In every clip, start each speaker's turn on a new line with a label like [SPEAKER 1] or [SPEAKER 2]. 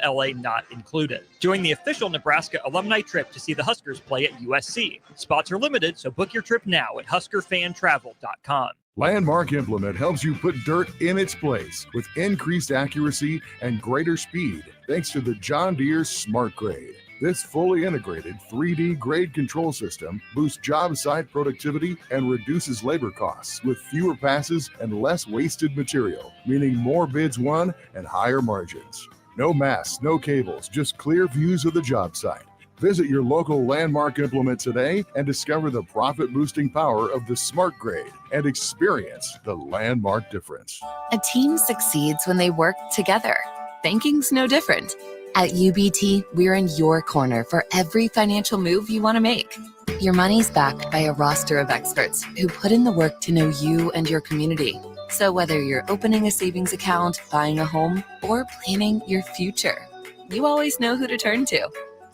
[SPEAKER 1] LA not included. Join the official Nebraska alumni trip to see the Huskers play at USC. Spots are limited, so book your trip now at huskerfantravel.com.
[SPEAKER 2] Landmark Implement helps you put dirt in its place with increased accuracy and greater speed thanks to the John Deere Smart Grade. This fully integrated 3D grade control system boosts job site productivity and reduces labor costs with fewer passes and less wasted material, meaning more bids won and higher margins. No masts, no cables, just clear views of the job site. Visit your local Landmark Implement today and discover the profit-boosting power of the Smart Grade and experience the Landmark difference.
[SPEAKER 3] A team succeeds when they work together. Banking's no different. At UBT, we're in your corner for every financial move you want to make. Your money's backed by a roster of experts who put in the work to know you and your community. So whether you're opening a savings account, buying a home, or planning your future, you always know who to turn to.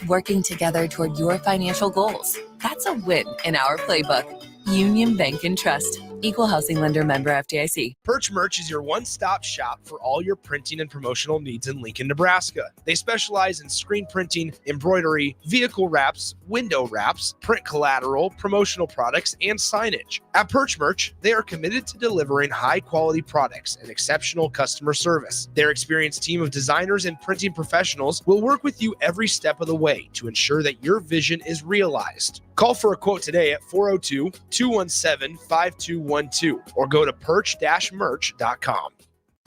[SPEAKER 3] Working together toward your financial goals. That's a win in our playbook. Union Bank and Trust. Equal housing lender, member FDIC.
[SPEAKER 4] Perch Merch is your one-stop shop for all your printing and promotional needs in Lincoln, Nebraska. They specialize in screen printing, embroidery, vehicle wraps, window wraps, print collateral, promotional products, and signage. At Perch Merch, they are committed to delivering high-quality products and exceptional customer service. Their experienced team of designers and printing professionals will work with you every step of the way to ensure that your vision is realized. Call for a quote today at 402-217-5212 or go to perch-merch.com.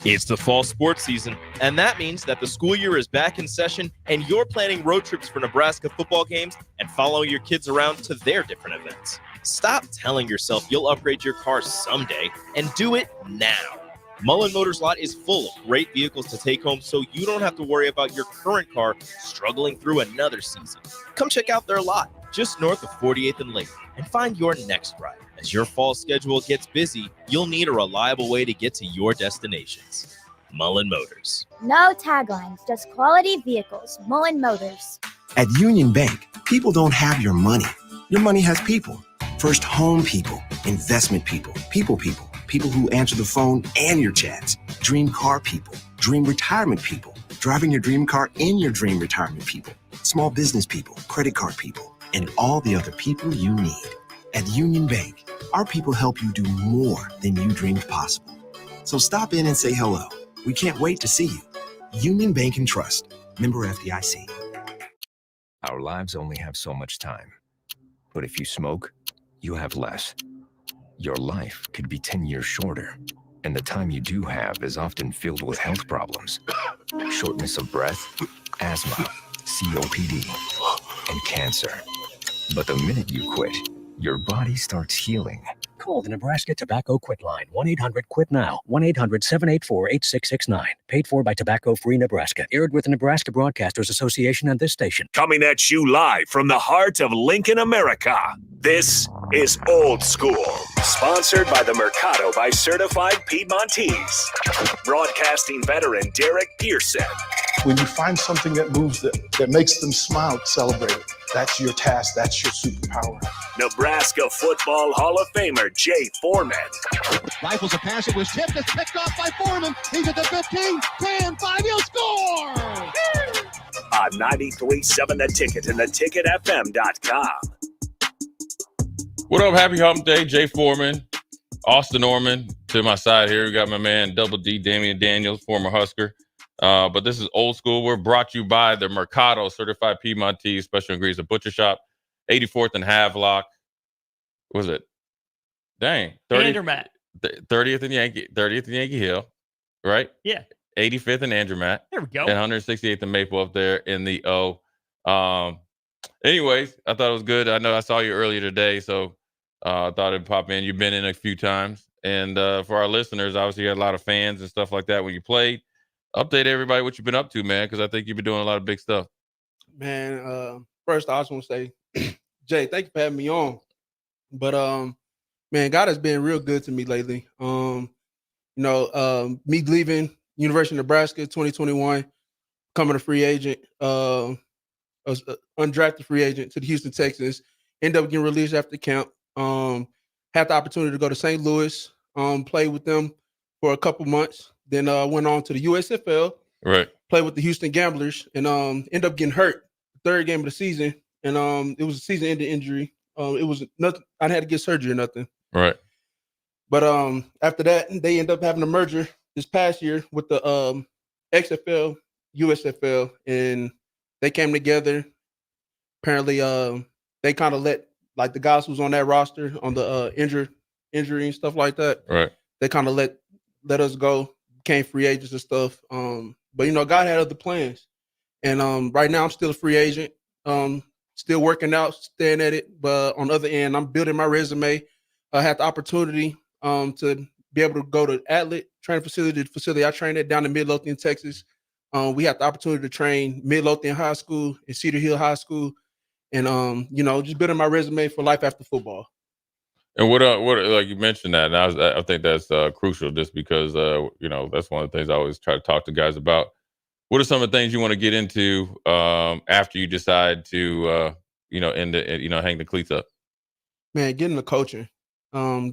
[SPEAKER 5] It's the fall sports season, and that means that the school year is back in session and you're planning road trips for Nebraska football games and following your kids around to their different events. Stop telling yourself you'll upgrade your car someday and do it now. Mullen Motors lot is full of great vehicles to take home so you don't have to worry about your current car struggling through another season. Come check out their lot just north of 48th and Lake and find your next ride. As your fall schedule gets busy, you'll need a reliable way to get to your destinations. Mullen Motors.
[SPEAKER 6] No taglines, just quality vehicles. Mullen Motors.
[SPEAKER 7] At Union Bank, people don't have your money. Your money has people. First home people, investment people, people who answer the phone and your chats, dream car people, dream retirement people, driving your dream car in your dream retirement people, small business people, credit card people, and all the other people you need. At Union Bank, our people help you do more than you dreamed possible. So stop in and say hello. We can't wait to see you. Union Bank and Trust. Member FDIC.
[SPEAKER 8] Our lives only have so much time. But if you smoke, you have less. Your life could be 10 years shorter. And the time you do have is often filled with health problems. Shortness of breath, asthma, COPD, and cancer. But the minute you quit, your body starts healing.
[SPEAKER 9] Call the Nebraska Tobacco Quit Line, 1-800-QUIT-NOW, 1-800-784-8669. Paid for by Tobacco Free Nebraska. Aired with the Nebraska Broadcasters Association and this station.
[SPEAKER 10] Coming at you live from the heart of Lincoln, America. This is Old School. Sponsored by the Mercado by Certified Piedmontese. Broadcasting veteran Derek Pearson.
[SPEAKER 11] When you find something that moves them, that makes them smile, celebrate it. That's your task. That's your superpower.
[SPEAKER 10] Nebraska Football Hall of Famer Jay Foreman.
[SPEAKER 12] Rifles a pass. It was tipped. It's picked off by Foreman. He's at the 15, 10, 5. He'll score!
[SPEAKER 10] On 93.7 The Ticket and theticketfm.com.
[SPEAKER 13] What up? Happy Hump Day. Jay Foreman, Austin Norman to my side here. We got my man Double D, Damian Daniels, former Husker. But this is Old School. We're brought to you by the Mercado Certified Piedmontese Special Ingredients, a butcher shop, 84th and Havelock. What was it? Dang.
[SPEAKER 1] 30th
[SPEAKER 13] and Yankee Hill, right?
[SPEAKER 1] Yeah.
[SPEAKER 13] 85th and Andremat.
[SPEAKER 1] There we go.
[SPEAKER 13] And 168th and Maple up there in the O. Anyways, I thought it was good. I know I saw you earlier today, so I thought it'd pop in. You've been in a few times. And for our listeners, obviously you got a lot of fans and stuff like that when you played. Update everybody what you've been up to, man, because I think you've been doing a lot of big stuff.
[SPEAKER 14] Man, first I just want to say, Jay, thank you for having me on. But man, God has been real good to me lately. Me leaving University of Nebraska 2021, becoming a free agent, undrafted free agent to the Houston Texans, end up getting released after camp. Had the opportunity to go to St. Louis, play with them for a couple months. Then went on to the USFL,
[SPEAKER 13] Right.
[SPEAKER 14] Played with the Houston Gamblers and ended up getting hurt the third game of the season. And it was a season-ending injury. It was nothing. I didn't have to get surgery or nothing.
[SPEAKER 13] Right.
[SPEAKER 14] But after that, they ended up having a merger this past year with the XFL, USFL, and they came together. Apparently, they kind of let like the guys who was on that roster on the injury and stuff like that.
[SPEAKER 13] Right.
[SPEAKER 14] They kind of let us go, became free agents and stuff. But you know, God had other plans, and right now I'm still a free agent. Still working out, staying at it. But on the other end, I'm building my resume. I had the opportunity to be able to go to Atlet training facility, the facility I trained at down in Midlothian, Texas. We had the opportunity to train Midlothian High School and Cedar Hill High School, and you know, just building my resume for life after football.
[SPEAKER 13] And what like you mentioned that, and I think that's crucial, just because you know, that's one of the things I always try to talk to guys about. What are some of the things you want to get into after you decide to you know, hang the cleats up?
[SPEAKER 14] Man, getting the coaching. I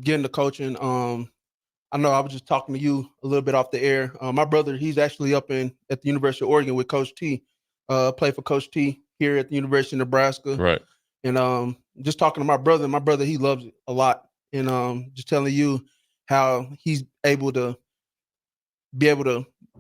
[SPEAKER 14] know I was just talking to you a little bit off the air. My brother, he's actually up at the University of Oregon with Coach T. Played for Coach T here at the University of Nebraska.
[SPEAKER 13] Right.
[SPEAKER 14] And just talking to my brother, he loves it a lot. And just telling you how he's able to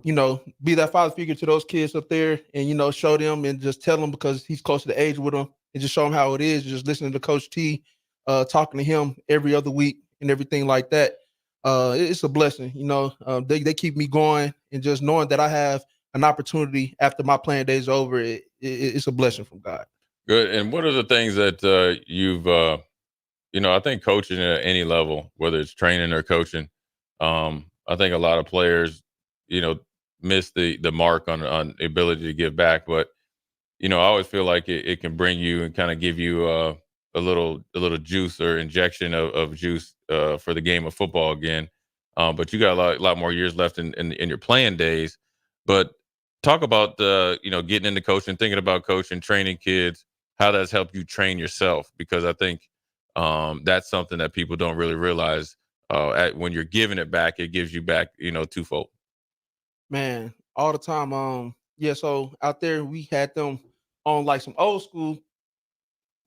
[SPEAKER 14] you know, be that father figure to those kids up there and, you know, show them and just tell them, because he's close to the age with them, and just show them how it is. Just listening to Coach T, talking to him every other week and everything like that. It's a blessing. You know, they keep me going, and just knowing that I have an opportunity after my playing days over, it's a blessing from God.
[SPEAKER 13] Good. And what are the things that you've, you know, I think coaching at any level, whether it's training or coaching, I think a lot of players, you know, miss the mark on the ability to give back. But, you know, I always feel like it can bring you and kind of give you a little juice or injection of juice for the game of football again. But you got a lot more years left in your playing days. But talk about you know, getting into coaching, thinking about coaching, training kids, how that's helped you train yourself, because I think that's something that people don't really realize. When you're giving it back, it gives you back, you know, twofold.
[SPEAKER 14] Man, all the time. Yeah, so out there we had them on like some old school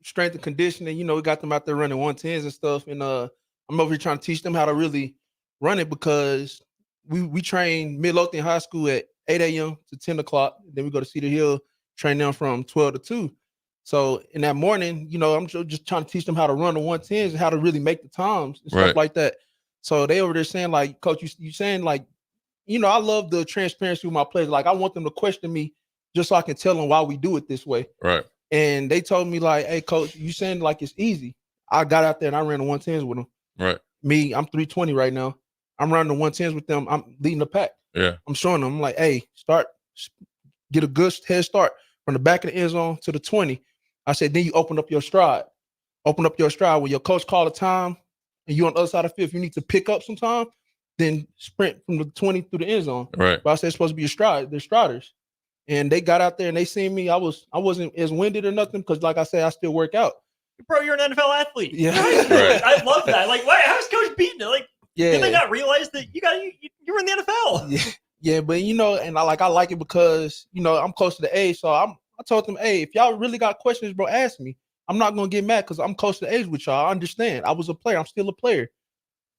[SPEAKER 14] strength and conditioning. You know, we got them out there running 110s and stuff. And I'm over here trying to teach them how to really run it, because we train Midlothian High School at 8 a.m. to 10 o'clock. Then we go to Cedar Hill, train them from 12 to 2. So in that morning, you know, I'm just trying to teach them how to run the 110s and how to really make the times and stuff
[SPEAKER 13] Right.
[SPEAKER 14] like that. So they over there saying like, Coach, you saying like, you know, I love the transparency with my players. Like, I want them to question me just so I can tell them why we do it this way.
[SPEAKER 13] Right.
[SPEAKER 14] And they told me like, hey, Coach, you saying like it's easy. I got out there and I ran the 110s with them.
[SPEAKER 13] Right.
[SPEAKER 14] Me, I'm 320 right now. I'm running the 110s with them. I'm leading the pack.
[SPEAKER 13] Yeah.
[SPEAKER 14] I'm showing them. I'm like, hey, get a good head start from the back of the end zone to the 20. I said, then you open up your stride. Open up your stride. When your coach call a time and you on the other side of the field, if you need to pick up some time, then sprint from the 20 through the end zone.
[SPEAKER 13] Right.
[SPEAKER 14] But I said it's supposed to be a stride. They're striders. And they got out there and they seen me. I wasn't as winded or nothing, because like I said, I still work out.
[SPEAKER 1] Bro, you're an NFL athlete.
[SPEAKER 14] Yeah.
[SPEAKER 13] Right.
[SPEAKER 1] I love that. Like, why? How's Coach beating it? Like,
[SPEAKER 14] Yeah.
[SPEAKER 1] did they not realize that you're in the NFL?
[SPEAKER 14] Yeah. Yeah, but you know, and I like it because, you know, I'm close to the age. So I told them, hey, if y'all really got questions, bro, ask me. I'm not gonna get mad because I'm close to the age with y'all. I understand. I was a player. I'm still a player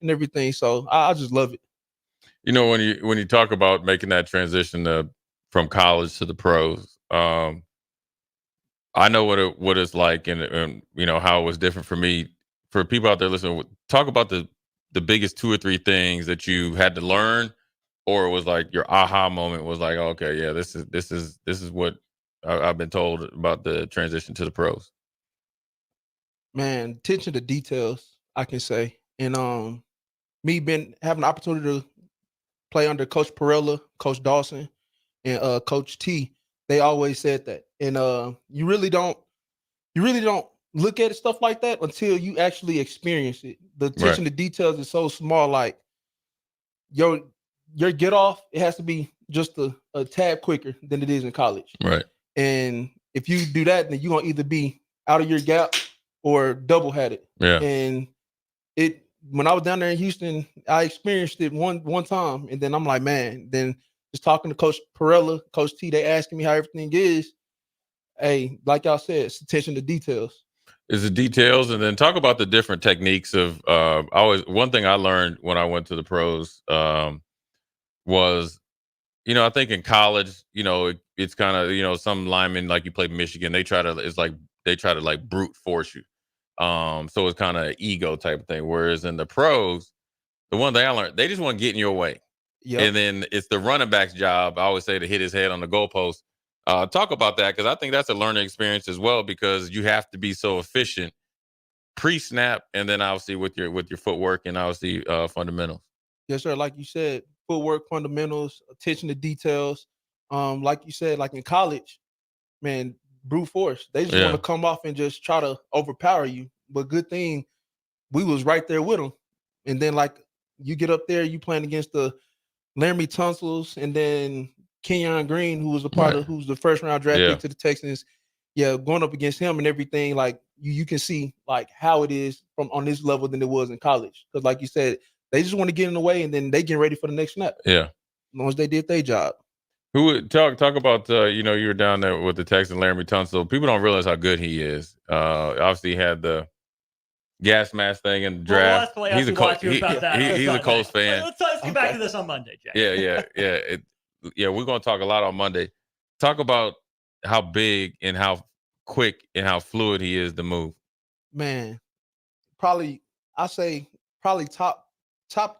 [SPEAKER 14] and everything. So I just love it.
[SPEAKER 13] You know, when you talk about making that transition from college to the pros, I know what it's like, and you know how it was different for me. For people out there listening, talk about the biggest 2 or 3 things that you had to learn, or it was like your aha moment was like, okay, yeah, this is what I've been told about the transition to the pros.
[SPEAKER 14] Man, attention to details, I can say. And me having the opportunity to play under Coach Perella, Coach Dawson, and Coach T, they always said that. And you really don't look at it, stuff like that, until you actually experience it. The attention to details is so small. Like your get off, it has to be just a tad quicker than it is in college.
[SPEAKER 13] Right.
[SPEAKER 14] And if you do that, then you're gonna either be out of your gap or double headed.
[SPEAKER 13] Yeah.
[SPEAKER 14] And when I was down there in Houston, I experienced it one time, and then I'm like, man, then just talking to Coach Perella, Coach T, they asking me how everything is. Hey, like y'all said, it's attention to details.
[SPEAKER 13] Is the details, and then talk about the different techniques of. One thing I learned when I went to the pros was, I think in college, it's kind of, some linemen, like you played Michigan, they try to like brute force you. So it's kind of ego type of thing. Whereas in the pros, the one thing I learned, they just want to get in your way.
[SPEAKER 14] Yep.
[SPEAKER 13] And then it's the running back's job, I always say, to hit his head on the goalpost. Talk about that, because I think that's a learning experience as well, because you have to be so efficient pre-snap, and then obviously with your footwork and obviously fundamentals.
[SPEAKER 14] Yes, sir. Like you said, footwork, fundamentals, attention to details. Like you said, like in college, man, brute force. They just want to come off and just try to overpower you. But good thing we was right there with them. And then like you get up there, you playing against the Laramie Tunsil's and then Kenyon Green, who was who's the first round draft pick to the Texans. Yeah, going up against him and everything, like you can see like how it is from on this level than it was in college. Because like you said, they just want to get in the way and then they get ready for the next snap.
[SPEAKER 13] Yeah.
[SPEAKER 14] As long as they did their job.
[SPEAKER 13] Who would talk about you were down there with the Texans, Laramie Tunsil. People don't realize how good he is. Obviously he had the gas mask thing in the draft.
[SPEAKER 1] Well, he's a
[SPEAKER 13] Colts fan.
[SPEAKER 1] Let's get back to this on Monday, Jay.
[SPEAKER 13] We're going to talk a lot on Monday. Talk about how big and how quick and how fluid he is to move.
[SPEAKER 14] Man, probably top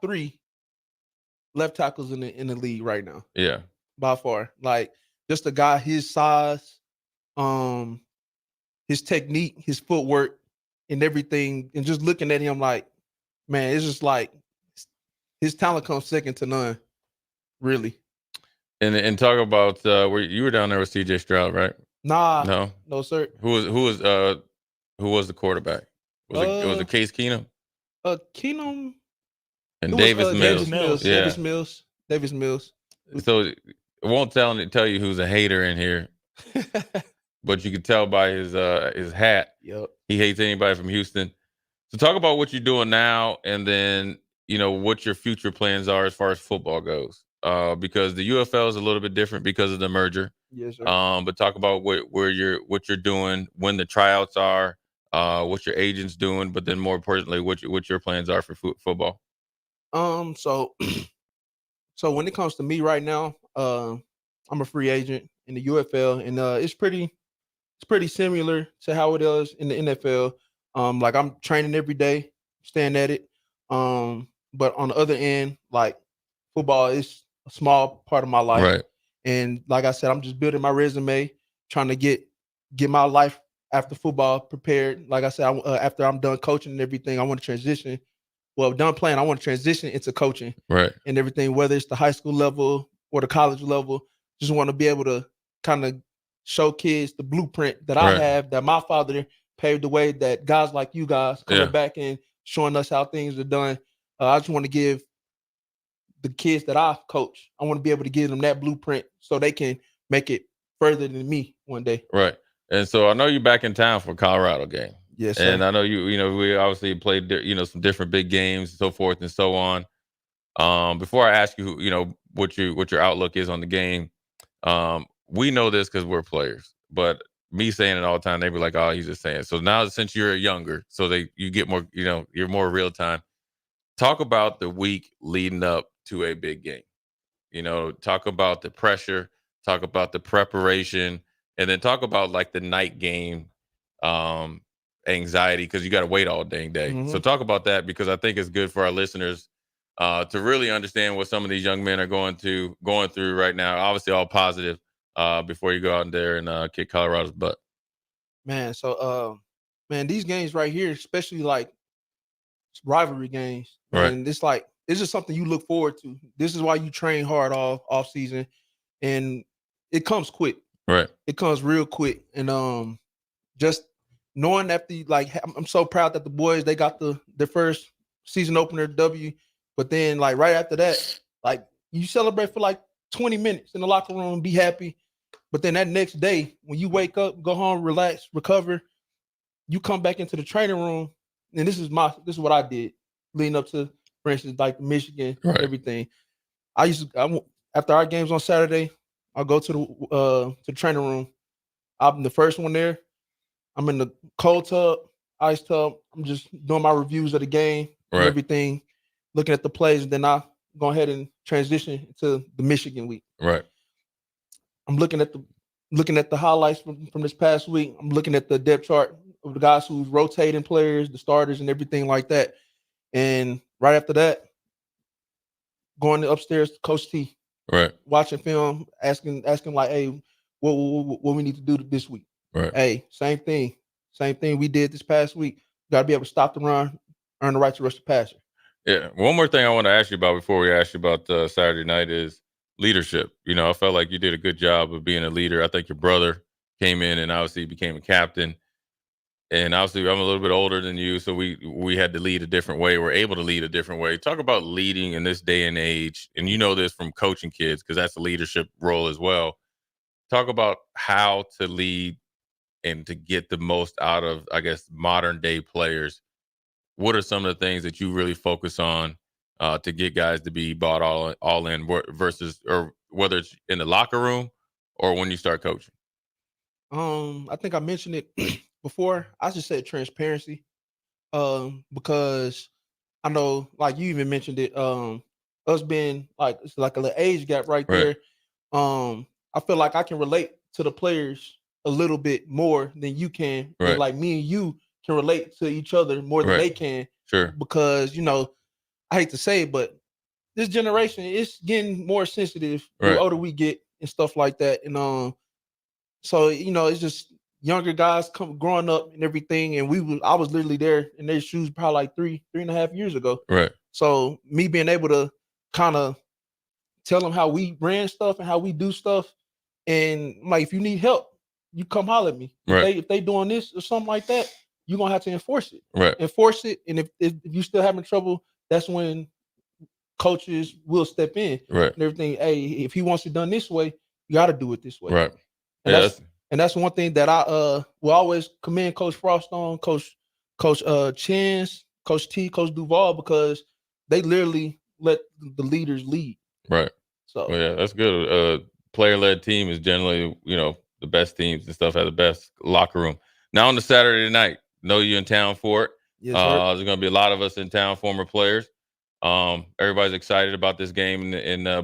[SPEAKER 14] 3 left tackles in the league right now.
[SPEAKER 13] Yeah.
[SPEAKER 14] By far. Like just a guy his size, his technique, his footwork, and everything, and just looking at him like, man, it's just like his talent comes second to none, really.
[SPEAKER 13] And talk about where you were down there with CJ Stroud, right?
[SPEAKER 14] No, sir.
[SPEAKER 13] Who was the quarterback? Was it Case Keenum?
[SPEAKER 14] Keenum
[SPEAKER 13] and Davis
[SPEAKER 14] Mills. Davis Mills.
[SPEAKER 13] So I won't tell you who's a hater in here, but you can tell by his hat.
[SPEAKER 14] Yep.
[SPEAKER 13] He hates anybody from Houston. So talk about what you're doing now, and then what your future plans are as far as football goes. Because the UFL is a little bit different because of the merger.
[SPEAKER 14] Yes, sir.
[SPEAKER 13] But talk about what you're doing, when the tryouts are, what your agent's doing, but then more importantly, what your plans are for football.
[SPEAKER 14] So when it comes to me right now, I'm a free agent in the UFL, and it's pretty similar to how it is in the NFL. Like I'm training every day, staying at it. But on the other end, like football is a small part of my life.
[SPEAKER 13] Right.
[SPEAKER 14] And like I said, I'm just building my resume, trying to get my life after football prepared. Like I said, after I'm done coaching and everything, I want to transition. Well, done playing, I want to transition into coaching.
[SPEAKER 13] Right.
[SPEAKER 14] And everything, whether it's the high school level or the college level. Just want to be able to kind of show kids the blueprint that I have, that my father paved the way, that guys like you guys coming back and showing us how things are done. I just want to give the kids that I coach, I want to be able to give them that blueprint so they can make it further than me one day.
[SPEAKER 13] Right. And so I know you're back in town for a Colorado game.
[SPEAKER 14] Yes, sir.
[SPEAKER 13] And I know we obviously played, some different big games and so forth and so on. Before I ask you, what your outlook is on the game, we know this because we're players, but me saying it all the time, they be like, oh, he's just saying. So now since you're younger, so you get more, you're more real time. Talk about the week leading up to a big game. Talk about the pressure, talk about the preparation, and then talk about like the night game anxiety, because you got to wait all dang day.
[SPEAKER 14] Mm-hmm.
[SPEAKER 13] So talk about that, because I think it's good for our listeners to really understand what some of these young men are going through right now. Obviously, all positive before you go out there and kick Colorado's butt.
[SPEAKER 14] Man, so these games right here, especially like rivalry games, and it's just something you look forward to. This is why you train hard all off season, and it comes quick.
[SPEAKER 13] Right.
[SPEAKER 14] It comes real quick, and just knowing that I'm so proud that the boys, they got their first season opener W, but then like right after that, like you celebrate for like 20 minutes in the locker room, be happy, but then that next day when you wake up, go home, relax, recover, you come back into the training room, and this is what I did leading up to, for instance, like Michigan, everything. after our games on Saturday, I'll go to the training room. I'm the first one there. I'm in the cold tub, ice tub. I'm just doing my reviews of the game and everything, looking at the plays, and then I go ahead and transition to the Michigan week.
[SPEAKER 13] Right.
[SPEAKER 14] I'm looking at the highlights from this past week. I'm looking at the depth chart of the guys who's rotating players, the starters, and everything like that. And right after that, going upstairs to Coach T.
[SPEAKER 13] Right.
[SPEAKER 14] Watching film, asking like, hey, what we need to do this week.
[SPEAKER 13] Right.
[SPEAKER 14] Hey, same thing we did this past week. Got to be able to stop the run, earn the right to rush the passer.
[SPEAKER 13] Yeah. One more thing I want to ask you about before we ask you about Saturday night is leadership. You know, I felt like you did a good job of being a leader. I think your brother came in and obviously became a captain. And obviously, I'm a little bit older than you, so we had to lead a different way. We're able to lead a different way. Talk about leading in this day and age, and you know this from coaching kids because that's a leadership role as well. Talk about how to lead and to get the most out of, I guess, modern day players. What are some of the things that you really focus on to get guys to be bought all in versus, or whether it's in the locker room or when you start coaching?
[SPEAKER 14] I think I mentioned it before. I just said transparency, because I know, like you even mentioned it, us being like, it's like a little age gap right there. I feel like I can relate to the players a little bit more than you can. And like me and you can relate to each other more than they can.
[SPEAKER 13] Sure.
[SPEAKER 14] Because, you know, I hate to say it, but this generation is getting more sensitive the older we get and stuff like that. And so, you know, it's just younger guys growing up and everything. And I was literally there in their shoes probably like 3.5 years ago.
[SPEAKER 13] Right.
[SPEAKER 14] So me being able to kind of tell them how we ran stuff and how we do stuff. And like, if you need help, you come holler at me. If they doing this or something like that, you're gonna have to enforce it. Enforce it. And if you still having trouble, that's when coaches will step in and everything. Hey, if he wants it done this way, you got to do it this way.
[SPEAKER 13] Right.
[SPEAKER 14] And that's one thing that I will always commend Coach Frost on, Coach Chins, Coach T, Coach Duval, because they literally let the leaders lead.
[SPEAKER 13] Right.
[SPEAKER 14] So
[SPEAKER 13] yeah, that's good. Player-led team is generally, you know, the best teams and stuff have the best locker room. Now on the Saturday night, know you're in town for it.
[SPEAKER 14] Yes, sir.
[SPEAKER 13] There's going to be a lot of us in town, former players. Everybody's excited about this game,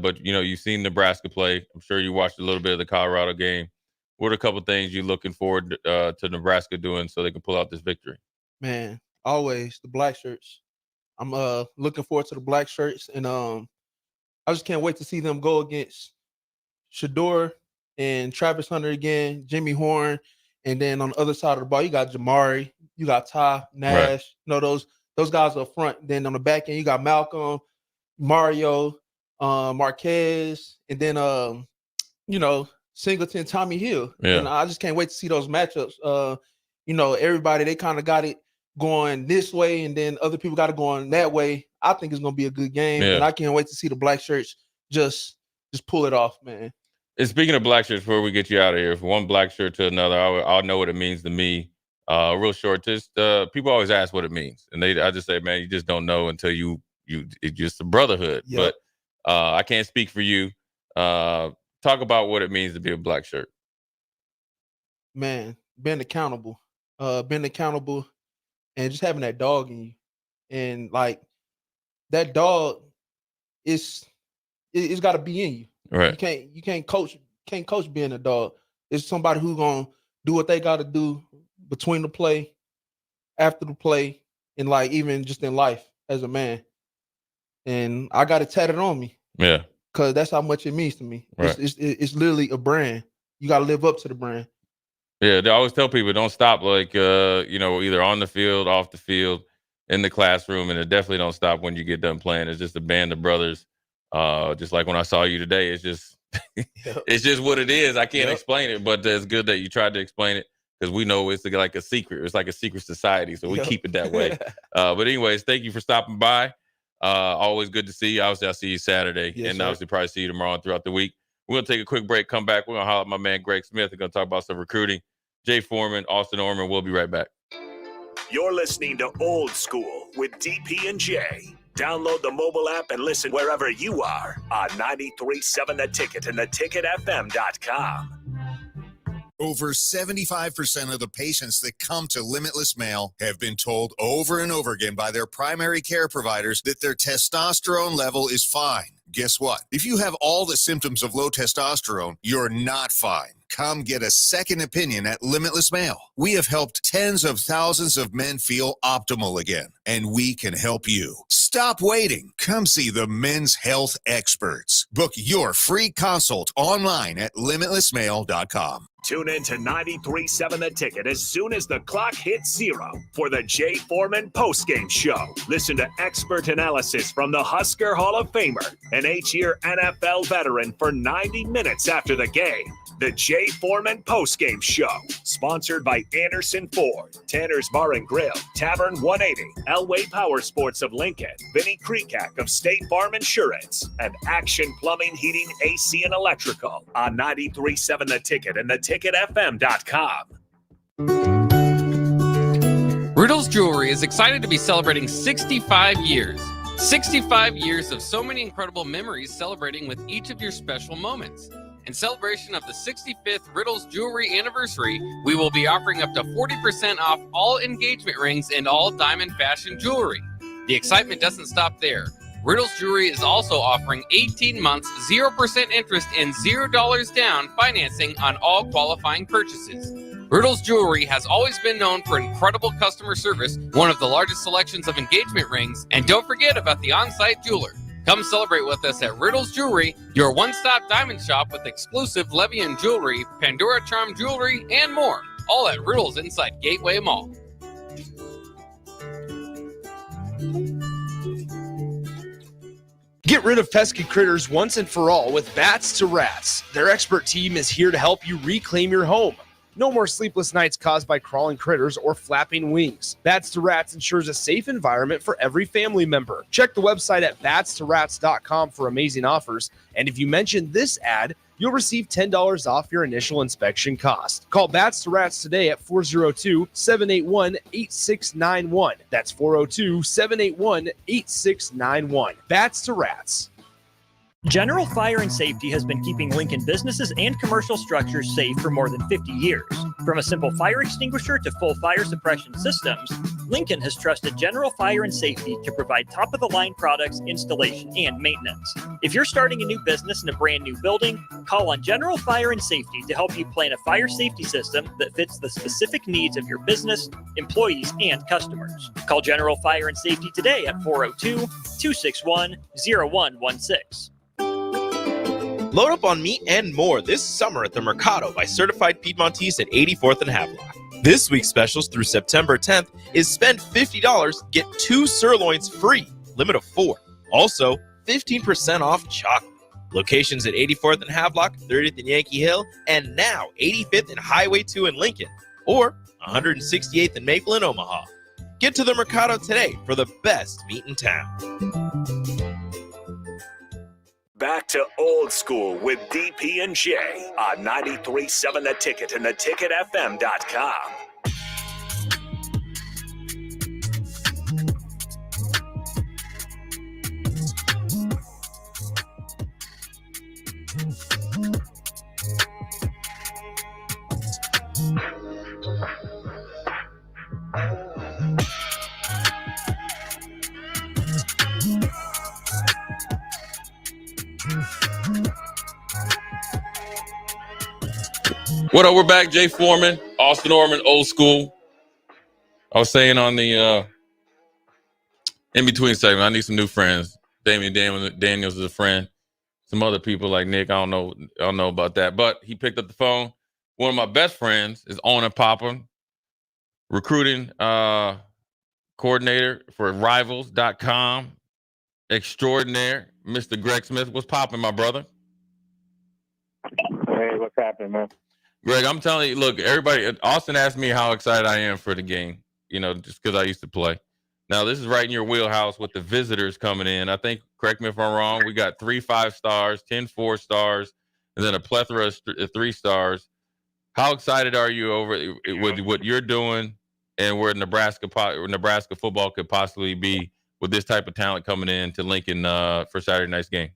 [SPEAKER 13] but you know, you've seen Nebraska play. I'm sure you watched a little bit of the Colorado game. What are a couple things you're looking forward to Nebraska doing so they can pull out this victory?
[SPEAKER 14] Man, always the black shirts. I'm looking forward to the black shirts, and I just can't wait to see them go against Shador and Travis Hunter again, Jimmy Horn, and then on the other side of the ball, you got Jamari, you got Ty Nash. You know, those guys up front. Then on the back end, you got Malcolm, Mario, Marquez, and then you know, Singleton, Tommy Hill.
[SPEAKER 13] Yeah.
[SPEAKER 14] And I just can't wait to see those matchups. You know, everybody, they kind of got it going this way, and then other people got it going that way. I think it's gonna be a good game, and I can't wait to see the black shirts just pull it off, man.
[SPEAKER 13] And speaking of black shirts, before we get you out of here, from one black shirt to another, I'll know what it means to me. Real short, just people always ask what it means, and I just say, man, you just don't know until it's just a brotherhood.
[SPEAKER 14] Yep.
[SPEAKER 13] But I can't speak for you. Talk about what it means to be a black shirt.
[SPEAKER 14] Man, being accountable, and just having that dog in you, and like that dog, it's got to be in you.
[SPEAKER 13] Right.
[SPEAKER 14] You can't coach being a dog. It's somebody who's gonna do what they got to do between the play, after the play, and like even just in life as a man. And I got it tatted on me.
[SPEAKER 13] Yeah.
[SPEAKER 14] Because that's how much it means to me.
[SPEAKER 13] Right.
[SPEAKER 14] It's literally a brand. You got to live up to the brand.
[SPEAKER 13] Yeah, they always tell people don't stop, like you know, either on the field, off the field, in the classroom, and it definitely don't stop when you get done playing. It's just a band of brothers. Just like when I saw you today, it's just it's just what it is. I can't explain it, but it's good that you tried to explain it because we know it's like a secret. It's like a secret society, so we keep it that way. But anyways, thank you for stopping by. Always good to see you. Obviously, I'll see you Saturday, and obviously probably see you tomorrow and throughout the week. We're gonna take a quick break. Come back. We're gonna holler at my man Greg Smith. We're gonna talk about some recruiting. Jay Foreman, Austin Orman. We'll be right back.
[SPEAKER 10] You're listening to Old School with DP and J Download the mobile app and listen wherever you are on 93.7 The Ticket and theticketfm.com.
[SPEAKER 15] Over 75% of the patients that come to Limitless Male have been told over and over again by their primary care providers that their testosterone level is fine. Guess what? If you have all the symptoms of low testosterone, you're not fine. Come get a second opinion at Limitless Male. We have helped tens of thousands of men feel optimal again, and we can help you. Stop waiting. Come see the men's health experts. Book your free consult online at limitlessmale.com.
[SPEAKER 10] Tune in to 93.7 The Ticket as soon as the clock hits 0 for the Jay Foreman postgame show. Listen to expert analysis from the Husker Hall of Famer, an 8-year NFL veteran, for 90 minutes after the game. The Jay Foreman postgame show, sponsored by Anderson Ford, Tanner's Bar and Grill, Tavern 180, Elway Power Sports of Lincoln, Vinnie Kreekak of State Farm Insurance, and Action Plumbing, Heating, AC, and Electrical on 93.7 The Ticket and theticketfm.com.
[SPEAKER 16] Riddle's Jewelry is excited to be celebrating 65 years. 65 years of so many incredible memories celebrating with each of your special moments. In celebration of the 65th Riddle's Jewelry anniversary, we will be offering up to 40% off all engagement rings and all diamond fashion jewelry. The excitement doesn't stop there. Riddle's Jewelry is also offering 18 months, 0% interest and $0 down financing on all qualifying purchases. Riddle's Jewelry has always been known for incredible customer service, one of the largest selections of engagement rings, and don't forget about the on-site jeweler. Come celebrate with us at Riddle's Jewelry, your one-stop diamond shop with exclusive Levian jewelry, Pandora Charm jewelry, and more. All at Riddle's inside Gateway Mall.
[SPEAKER 4] Get rid of pesky critters once and for all with Bats to Rats. Their expert team is here to help you reclaim your home. No more sleepless nights caused by crawling critters or flapping wings. Bats to Rats ensures a safe environment for every family member. Check the website at batstoRats.com for amazing offers. And if you mention this ad, you'll receive $10 off your initial inspection cost. Call Bats to Rats today at 402-781-8691. That's 402-781-8691. Bats to Rats.
[SPEAKER 1] General Fire and Safety has been keeping Lincoln businesses and commercial structures safe for more than 50 years. From a simple fire extinguisher to full fire suppression systems, Lincoln has trusted General Fire and Safety to provide top-of-the-line products, installation, and maintenance. If you're starting a new business in a brand new building, call on General Fire and Safety to help you plan a fire safety system that fits the specific needs of your business, employees, and customers. Call General Fire and Safety today at 402-261-0116.
[SPEAKER 5] Load up on meat and more this summer at the Mercado by Certified Piedmontese at 84th and Havelock. This week's specials through September 10th is spend $50, get 2 sirloins free, limit of 4. Also, 15% off chocolate. Locations at 84th and Havelock, 30th and Yankee Hill, and now 85th and Highway 2 in Lincoln, or 168th and Maple in Omaha. Get to the Mercado today for the best meat in town.
[SPEAKER 10] Back to old school with DP and J on 93.7 The Ticket and theticketfm.com.
[SPEAKER 13] What up? We're back. Jay Foreman, Austin Norman, old school. I was saying on the in between segment, I need some new friends. Damian Daniels is a friend. Some other people like Nick, I don't know about that. But he picked up the phone. One of my best friends is Owner Papa, recruiting coordinator for Rivals.com, extraordinaire, Mr. Greg Smith. What's popping, my brother?
[SPEAKER 17] Hey, what's happening, man?
[SPEAKER 13] Greg, I'm telling you, look, everybody, Austin asked me how excited I am for the game, just because I used to play. Now, this is right in your wheelhouse with the visitors coming in. I think, correct me if I'm wrong, we got 3 5-stars, 10 4-stars, and then a plethora of 3 stars. How excited are you with what you're doing and where Nebraska football could possibly be with this type of talent coming in to Lincoln for Saturday night's game?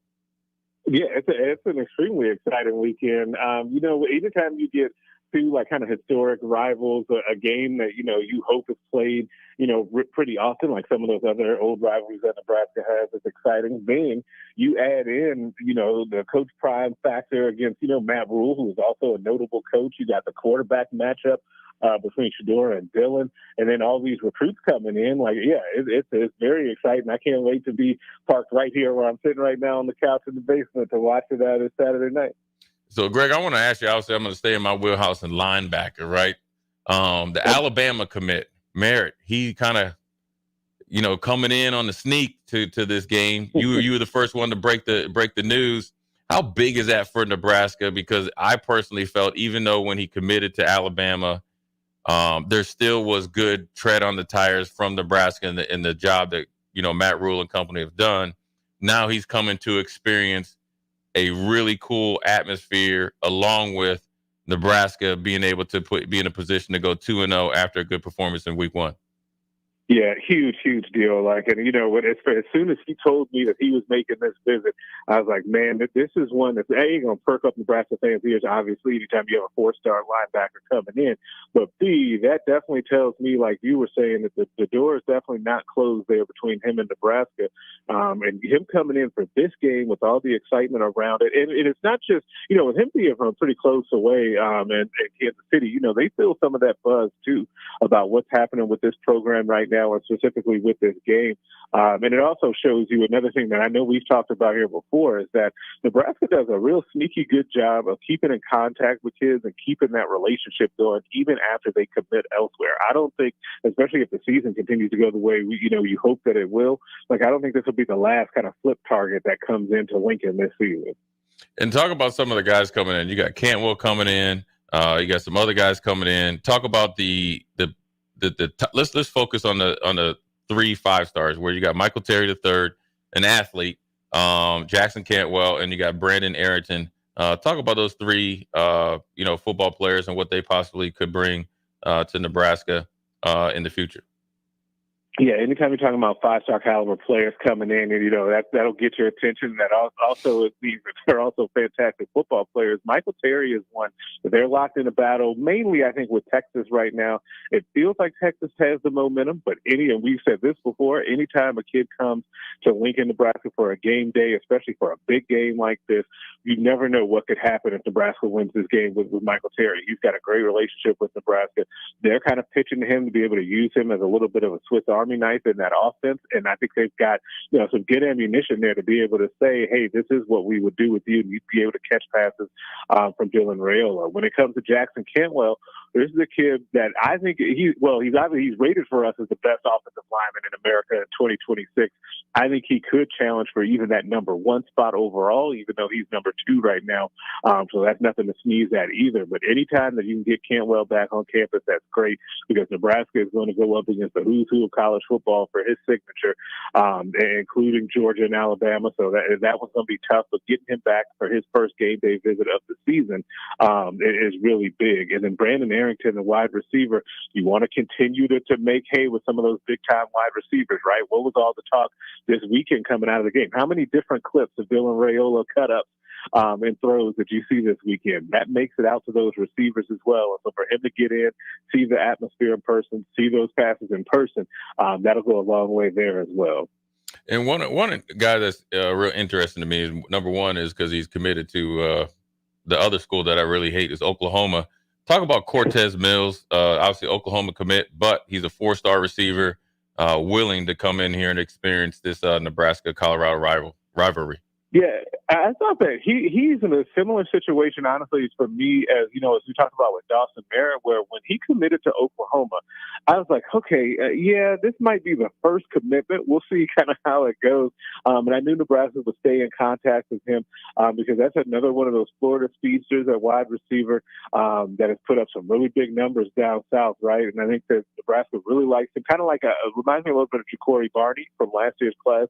[SPEAKER 17] Yeah, it's an extremely exciting weekend. Anytime you get two like kind of historic rivals, a game that you hope is played pretty often, like some of those other old rivalries that Nebraska has, is exciting. Then you add in the Coach Prime factor against Matt Rule, who is also a notable coach. You got the quarterback matchup between Shador and Dylan, and then all these recruits coming in. It's very exciting. I can't wait to be parked right here where I'm sitting right now on the couch in the basement to watch it this Saturday night.
[SPEAKER 13] So, Greg, I want to ask you, obviously, I'm going to stay in my wheelhouse in linebacker, right? The Alabama commit, Merritt, he kind of, coming in on the sneak to this game. You were the first one to break the news. How big is that for Nebraska? Because I personally felt, even though when he committed to Alabama, there still was good tread on the tires from Nebraska in the job that, Matt Rule and company have done. Now he's coming to experience a really cool atmosphere, along with Nebraska being able to be in a position to go 2-0 after a good performance in week 1.
[SPEAKER 17] Yeah, huge deal. As soon as he told me that he was making this visit, I was like, man, this is one that's A, going to perk up Nebraska fans' ears, obviously, anytime you have a 4-star linebacker coming in. But B, that definitely tells me, like you were saying, that the door is definitely not closed there between him and Nebraska. And him coming in for this game with all the excitement around it. And it's not just, with him being from pretty close away in Kansas City, they feel some of that buzz, too, about what's happening with this program right now, and specifically with this game. And it also shows you another thing that I know we've talked about here before, is that Nebraska does a real sneaky good job of keeping in contact with kids and keeping that relationship going even after they commit elsewhere. I don't think, especially if the season continues to go the way you hope that it will, I don't think this will be the last kind of flip target that comes into Lincoln this season.
[SPEAKER 13] And talk about some of the guys coming in. You got Cantwell coming in. You got some other guys coming in. Talk about let's focus on the 3 5-stars, where you got Michael Terry III, an athlete, Jackson Cantwell, and you got Brandon Arrington. Talk about those 3 football players and what they possibly could bring to Nebraska in the future.
[SPEAKER 17] Yeah, anytime you're talking about 5-star caliber players coming in, and that'll get your attention. That also means that they're also fantastic football players. Michael Terry is one. They're locked in a battle, mainly I think with Texas right now. It feels like Texas has the momentum, but and we've said this before, anytime a kid comes to Lincoln, Nebraska for a game day, especially for a big game like this, you never know what could happen if Nebraska wins this game with Michael Terry. He's got a great relationship with Nebraska. They're kind of pitching to him to be able to use him as a little bit of a Swiss Army knife in that offense, and I think they've got some good ammunition there to be able to say, hey, this is what we would do with you, and you'd be able to catch passes from Dylan Raiola. When it comes to Jackson Cantwell, this is a kid that I think he's rated for us as the best offensive lineman in America in 2026. I think he could challenge for even that number 1 spot overall, even though he's number 2 right now. So that's nothing to sneeze at either. But anytime that you can get Cantwell back on campus, that's great, because Nebraska is going to go up against the who's who of college football for his signature, including Georgia and Alabama. So that one's going to be tough. But getting him back for his first game day visit of the season is really big. And then Brandon Arrington, the wide receiver, you want to continue to make hay with some of those big-time wide receivers, right? What was all the talk this weekend coming out of the game? How many different clips of Dylan Raiola cut-ups and throws that you see this weekend? That makes it out to those receivers as well. And so for him to get in, see the atmosphere in person, see those passes in person, that'll go a long way there as well.
[SPEAKER 13] And one guy that's real interesting to me is, number one, is because he's committed to the other school that I really hate, is Oklahoma. Talk about Cortez Mills. Obviously, Oklahoma commit, but he's a 4-star receiver, willing to come in here and experience this Nebraska-Colorado rivalry.
[SPEAKER 17] Yeah, I thought that he's in a similar situation, honestly, for me, as we talked about with Dawson Merritt, where when he committed to Oklahoma, I was like, okay, this might be the first commitment. We'll see kind of how it goes. And I knew Nebraska would stay in contact with him because that's another one of those Florida speedsters at wide receiver that has put up some really big numbers down south, right? And I think that Nebraska really likes him, kind of like reminds me a little bit of Ja'Cory Barney from last year's class,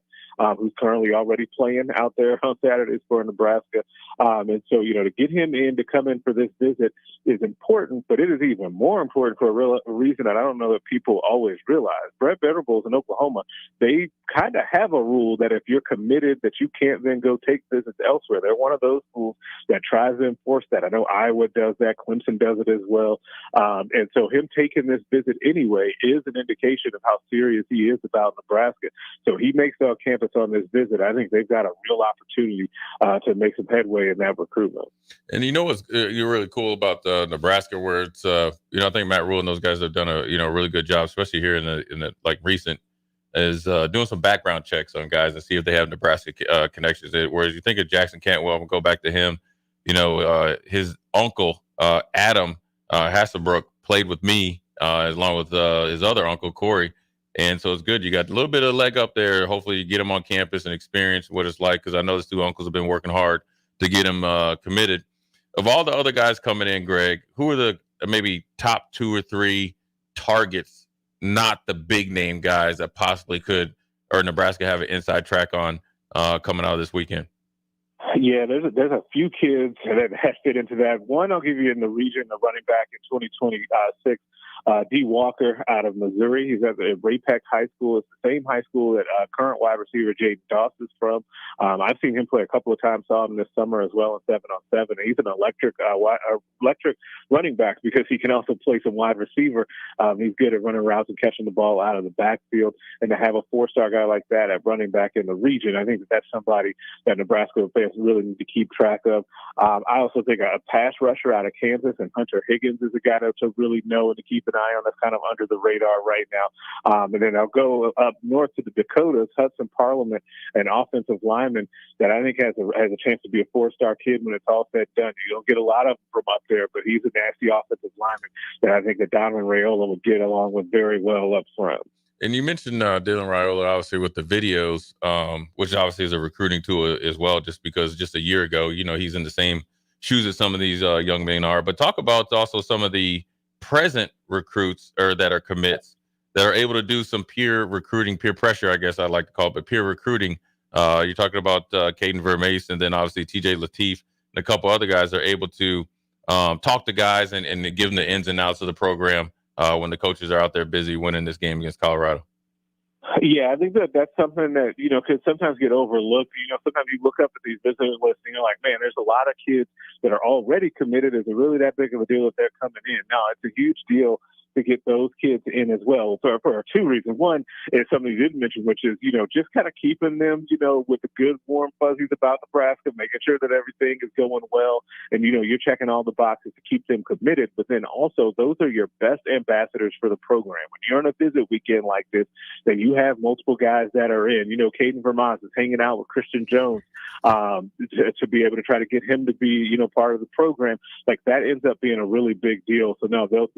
[SPEAKER 17] who's currently already playing out there on Saturdays for Nebraska. And so, to get him in to come in for this visit is important, but it is even more important for a reason that I don't know that people always realize. Brett Venables in Oklahoma, they kind of have a rule that if you're committed, that you can't then go take visits elsewhere. They're one of those schools that tries to enforce that. I know Iowa does that. Clemson does it as well. And so him taking this visit anyway is an indication of how serious he is about Nebraska. So he makes our campus on this visit. I think they've got a real opportunity to make some headway in that recruitment.
[SPEAKER 13] And you know what's you're really cool about Nebraska, where it's I think Matt Rule and those guys have done a really good job, especially here in the like recent, is doing some background checks on guys and see if they have Nebraska connections. Whereas you think of Jackson Cantwell, we'll go back to him. His uncle Adam Hasselbrook played with me along with his other uncle Corey. And so it's good. You got a little bit of leg up there. Hopefully you get him on campus and experience what it's like, because I know these two uncles have been working hard to get him committed. Of all the other guys coming in, Greg, who are the maybe top 2 or 3 targets, not the big name guys that possibly could, or Nebraska have an inside track on coming out of this weekend?
[SPEAKER 17] Yeah, there's a few kids that fit into that. One I'll give you in the region, the running back in 2026. D. Walker out of Missouri. He's at Ray-Peck High School. It's the same high school that current wide receiver Jaden Doss is from. I've seen him play a couple of times. Saw him this summer as well in 7-on-7. He's an electric running back because he can also play some wide receiver. He's good at running routes and catching the ball out of the backfield. And to have a 4-star guy like that at running back in the region, I think that's somebody that Nebraska fans really need to keep track of. I also think a pass rusher out of Kansas, and Hunter Higgins is a guy to really know and to keep an eye on. That's kind of under the radar right now. And then I'll go up north to the Dakotas. Hudson Parliament, an offensive lineman that I think has a chance to be a 4-star kid when it's all said and done. You don't get a lot of them from up there, but he's a nasty offensive lineman that I think that Donovan Raiola will get along with very well up front.
[SPEAKER 13] And you mentioned Dylan Raiola, obviously, with the videos, which obviously is a recruiting tool as well, just because just a year ago, he's in the same shoes as some of these young men are. But talk about also some of the present recruits or that are commits that are able to do some peer recruiting, peer pressure, I guess I'd like to call it, but peer recruiting. You're talking about Caden Vermace, and then obviously TJ Lateef and a couple other guys are able to talk to guys and give them the ins and outs of the program when the coaches are out there busy winning this game against Colorado.
[SPEAKER 17] Yeah, I think that's something that, could sometimes get overlooked. Sometimes you look up at these visitor lists and you're like, man, there's a lot of kids that are already committed. Is it really that big of a deal if they're coming in? No, it's a huge deal to get those kids in as well for 2 reasons. One is something you didn't mention, which is, just kind of keeping them, with the good, warm fuzzies about Nebraska, making sure that everything is going well. And, you're checking all the boxes to keep them committed. But then also those are your best ambassadors for the program. When you're on a visit weekend like this, then you have multiple guys that are in. Caden Vermont is hanging out with Christian Jones to be able to try to get him to be, part of the program. Like that ends up being a really big deal. So no, those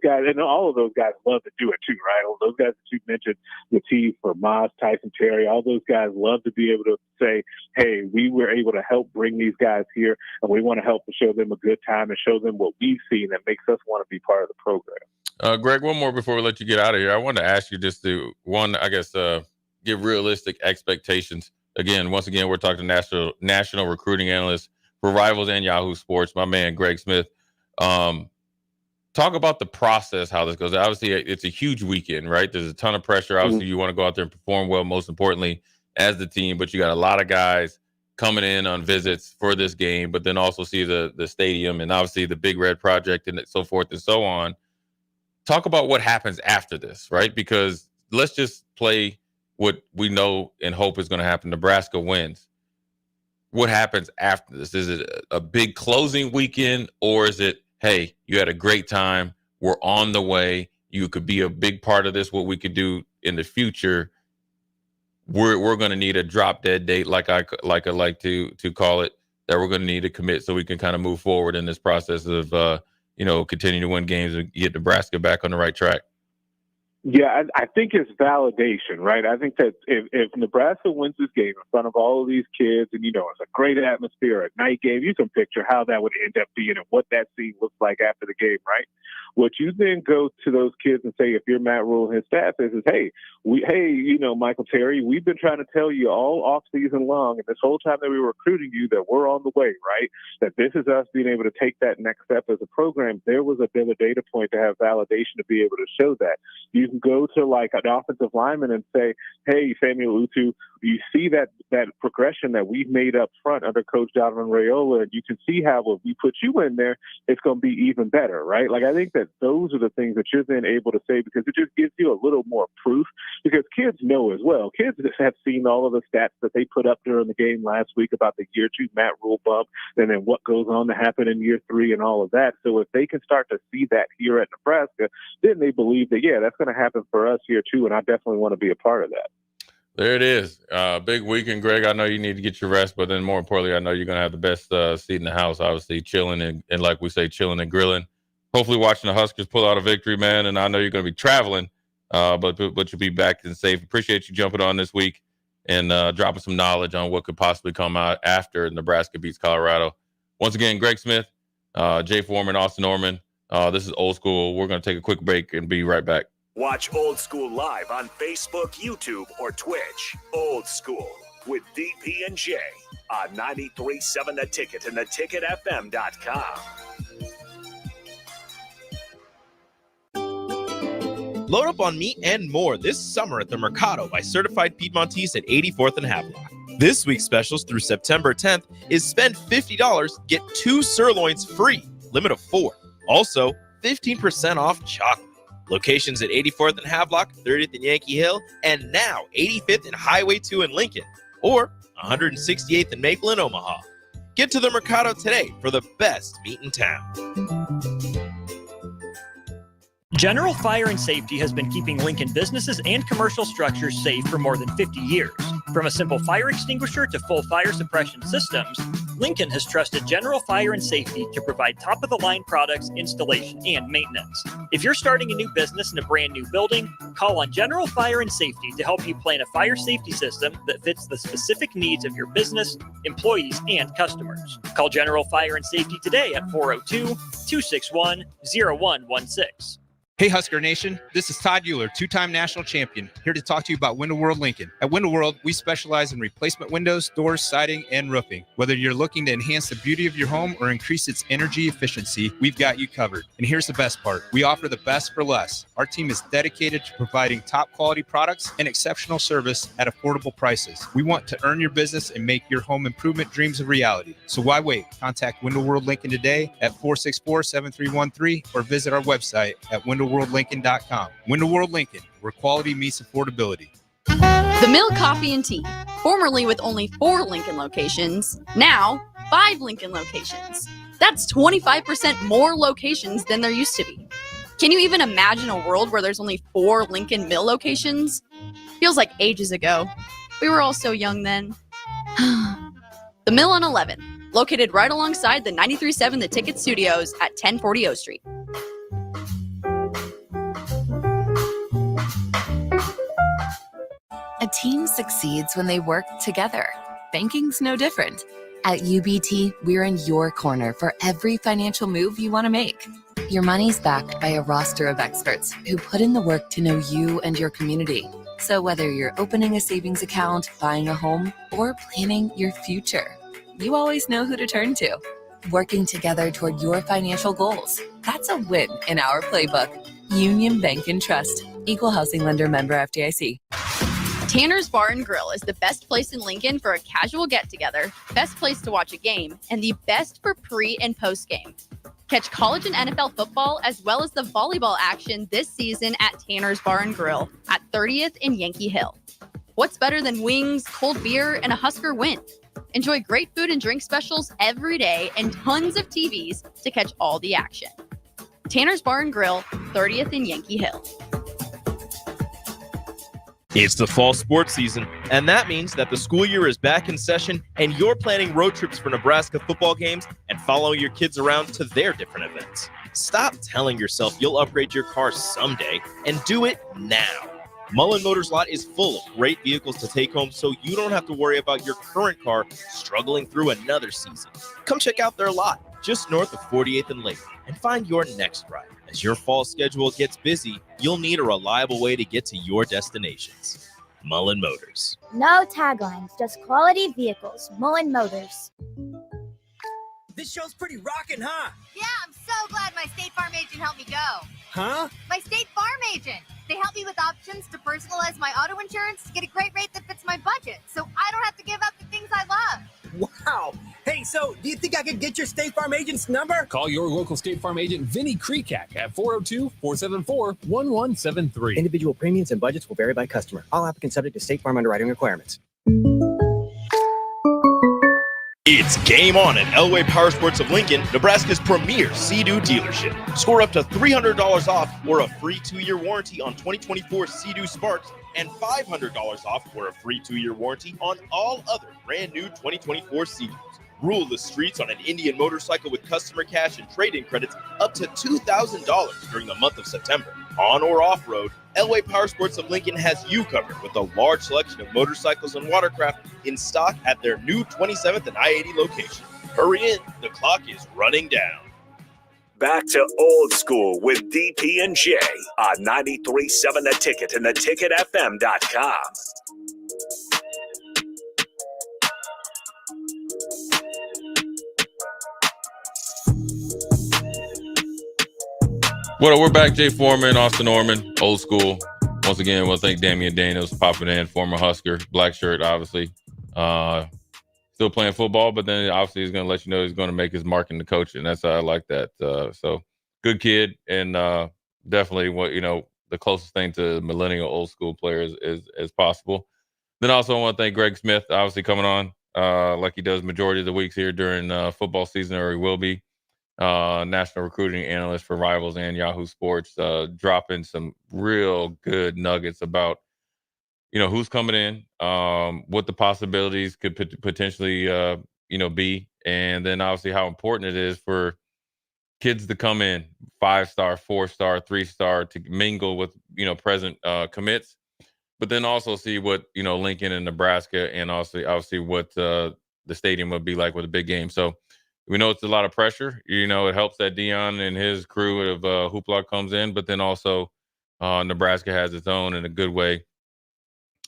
[SPEAKER 17] guys, and all of those guys love to do it too, right? All those guys that you mentioned, Lateef, Vermont, Tyson Terry, all those guys love to be able to say, hey, we were able to help bring these guys here, and we want to help to show them a good time and show them what we've seen that makes us want to be part of the program.
[SPEAKER 13] Greg, one more before we let you get out of here. I wanted to ask you just give realistic expectations. Once again, we're talking to national recruiting analyst for Rivals and Yahoo Sports, my man, Greg Smith. Talk about the process, how this goes. Obviously, it's a huge weekend, right? There's a ton of pressure. Obviously, you want to go out there and perform well, most importantly, as the team. But you got a lot of guys coming in on visits for this game, but then also see the stadium and obviously the Big Red Project and so forth and so on. Talk about what happens after this, right? Because let's just play what we know and hope is going to happen. Nebraska wins. What happens after this? Is it a big closing weekend, or is it, hey, you had a great time, we're on the way, you could be a big part of this, what we could do in the future? We're going to need a drop dead date, like I like to call it, that we're going to need to commit so we can kind of move forward in this process of continuing to win games and get Nebraska back on the right track.
[SPEAKER 17] Yeah, I think it's validation, right? I think that if Nebraska wins this game in front of all of these kids and, it's a great atmosphere, a night game, you can picture how that would end up being and what that scene looks like after the game, right? What you then go to those kids and say, if you're Matt Rule and his staff, is hey, Michael Terry, we've been trying to tell you all off season long, and this whole time that we were recruiting you, that we're on the way, right? That this is us being able to take that next step as a program. There was a data point to have validation to be able to show that. You can go to like an offensive lineman and say, hey, Samuel Utu, you see that progression that we've made up front under Coach Donovan Raiola, and you can see how if we put you in there, it's going to be even better, right? Like, I think that those are the things that you're then able to say, because it just gives you a little more proof, because kids know as well. Kids have seen all of the stats that they put up during the game last week about the year 2 Matt Rule bump, and then what goes on to happen in year 3 and all of that. So if they can start to see that here at Nebraska, then they believe that, yeah, that's going to happen for us here too, and I definitely want to be a part of that.
[SPEAKER 13] There it is. Big weekend, Greg. I know you need to get your rest, but then more importantly, I know you're going to have the best seat in the house, obviously, chilling and like we say, chilling and grilling. Hopefully watching the Huskers pull out a victory, man, and I know you're going to be traveling, but you'll be back and safe. Appreciate you jumping on this week and dropping some knowledge on what could possibly come out after Nebraska beats Colorado. Once again, Greg Smith, Jay Foreman, Austin Norman. This is Old School. We're going to take a quick break and be right back.
[SPEAKER 10] Watch Old School live on Facebook, YouTube, or Twitch. Old School with DP and J on 93.7 The Ticket and theticketfm.com.
[SPEAKER 5] Load up on meat and more this summer at the Mercado by Certified Piedmontese at 84th and Havelock. This week's specials through September 10th is spend $50, get 2 sirloins free, limit of 4. Also, 15% off chocolate. Locations at 84th and Havelock, 30th and Yankee Hill, and now 85th and Highway 2 in Lincoln, or 168th and Maple in Omaha. Get to the Mercado today for the best meat in town.
[SPEAKER 1] General Fire and Safety has been keeping Lincoln businesses and commercial structures safe for more than 50 years. From a simple fire extinguisher to full fire suppression systems, Lincoln has trusted General Fire and Safety to provide top-of-the-line products, installation, and maintenance. If you're starting a new business in a brand new building, call on General Fire and Safety to help you plan a fire safety system that fits the specific needs of your business, employees, and customers. Call General Fire and Safety today at 402-261-0116.
[SPEAKER 18] Hey Husker Nation, this is Todd Euler, 2-time national champion, here to talk to you about Window World Lincoln. At Window World, we specialize in replacement windows, doors, siding, and roofing. Whether you're looking to enhance the beauty of your home or increase its energy efficiency, we've got you covered. And here's the best part. We offer the best for less. Our team is dedicated to providing top quality products and exceptional service at affordable prices. We want to earn your business and make your home improvement dreams a reality. So why wait? Contact Window World Lincoln today at 464-7313 or visit our website at windowworldlincoln.com. Window World Lincoln, where quality meets affordability.
[SPEAKER 19] The Mill Coffee and Tea, formerly with only 4 Lincoln locations, now 5 Lincoln locations. That's 25% more locations than there used to be. Can you even imagine a world where there's only 4 Lincoln Mill locations? Feels like ages ago. We were all so young then. The Mill on 11, located right alongside the 93.7 The Ticket Studios at 1040 O Street.
[SPEAKER 3] A team succeeds when they work together. Banking's no different. At UBT, we're in your corner for every financial move you want to make. Your money's backed by a roster of experts who put in the work to know you and your community. So whether you're opening a savings account, buying a home, or planning your future, you always know who to turn to. Working together toward your financial goals. That's a win in our playbook. Union Bank and Trust. Equal housing lender, member FDIC.
[SPEAKER 19] Tanner's Bar and Grill is the best place in Lincoln for a casual get-together, best place to watch a game, and the best for pre- and post-game. Catch college and NFL football as well as the volleyball action this season at Tanner's Bar and Grill at 30th and Yankee Hill. What's better than wings, cold beer, and a Husker win? Enjoy great food and drink specials every day and tons of TVs to catch all the action. Tanner's Bar and Grill, 30th and Yankee Hill.
[SPEAKER 5] It's the fall sports season, and that means that the school year is back in session and you're planning road trips for Nebraska football games and following your kids around to their different events. Stop telling yourself you'll upgrade your car someday and do it now. Mullen Motors Lot is full of great vehicles to take home so you don't have to worry about your current car struggling through another season. Come check out their lot just north of 48th and Lake and find your next ride. As your fall schedule gets busy, you'll need a reliable way to get to your destinations. Mullen Motors.
[SPEAKER 6] No taglines, just quality vehicles. Mullen Motors.
[SPEAKER 20] This show's pretty rockin', huh?
[SPEAKER 21] Yeah, I'm so glad my State Farm agent helped me go.
[SPEAKER 20] Huh?
[SPEAKER 21] My State Farm agent. They help me with options to personalize my auto insurance to get a great rate that fits my budget, so I don't have to give up the things I love.
[SPEAKER 20] Wow. Hey, so do you think I could get your State Farm agent's number?
[SPEAKER 22] Call your local State Farm agent, Vinny Kreekak, at 402-474-1173.
[SPEAKER 23] Individual premiums and budgets will vary by customer. All applicants subject to State Farm underwriting requirements.
[SPEAKER 5] It's game on at Elway Power Sports of Lincoln, Nebraska's premier Sea-Doo dealership. Score up to $300 off or a free 2-year warranty on 2024 Sea-Doo Sparks and $500 off or a free 2-year warranty on all other brand new 2024 Sea-Doos. Rule the streets on an Indian motorcycle with customer cash and trade-in credits up to $2,000 during the month of September. On or off-road, Elway Power Sports of Lincoln has you covered with a large selection of motorcycles and watercraft in stock at their new 27th and I-80 location. Hurry in, the clock is running down.
[SPEAKER 10] Back to old school with DP and J on 93.7 The Ticket and theticketfm.com.
[SPEAKER 13] Well, we're back. Jay Foreman, Austin Norman, old school. Once again, we'll thank Damian Daniels popping in, former Husker, black shirt, obviously. Still playing football, but then obviously he's going to let you know he's going to make his mark in the coaching. That's how I like that. So good kid, and definitely what the closest thing to millennial old school players as possible. Then also I want to thank Greg Smith, obviously coming on like he does majority of the weeks here during football season, or he will be. National recruiting analyst for Rivals and Yahoo Sports, dropping some real good nuggets about, who's coming in, what the possibilities could potentially, be. And then obviously how important it is for kids to come in 5-star, 4-star, 3-star to mingle with, present commits, but then also see what, Lincoln and Nebraska, and also obviously what the stadium would be like with a big game. So, we know it's a lot of pressure. It helps that Dion and his crew of hoopla comes in, but then also Nebraska has its own in a good way.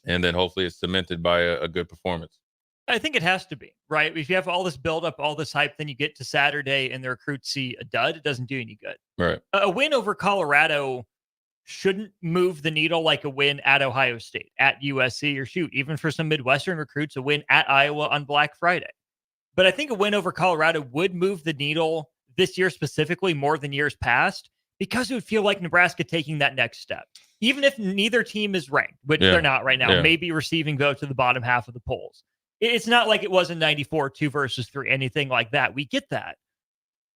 [SPEAKER 13] And then hopefully it's cemented by a good performance.
[SPEAKER 1] I think it has to be, right? If you have all this buildup, all this hype, then you get to Saturday and the recruits see a dud, it doesn't do any good.
[SPEAKER 13] Right.
[SPEAKER 1] A win over Colorado shouldn't move the needle like a win at Ohio State, at USC, or shoot, even for some Midwestern recruits, a win at Iowa on Black Friday. But I think a win over Colorado would move the needle this year specifically more than years past, because it would feel like Nebraska taking that next step. Even if neither team is ranked, which they're not right now, maybe receiving vote to the bottom half of the polls. It's not like it was in 94, 2 versus 3, anything like that. We get that.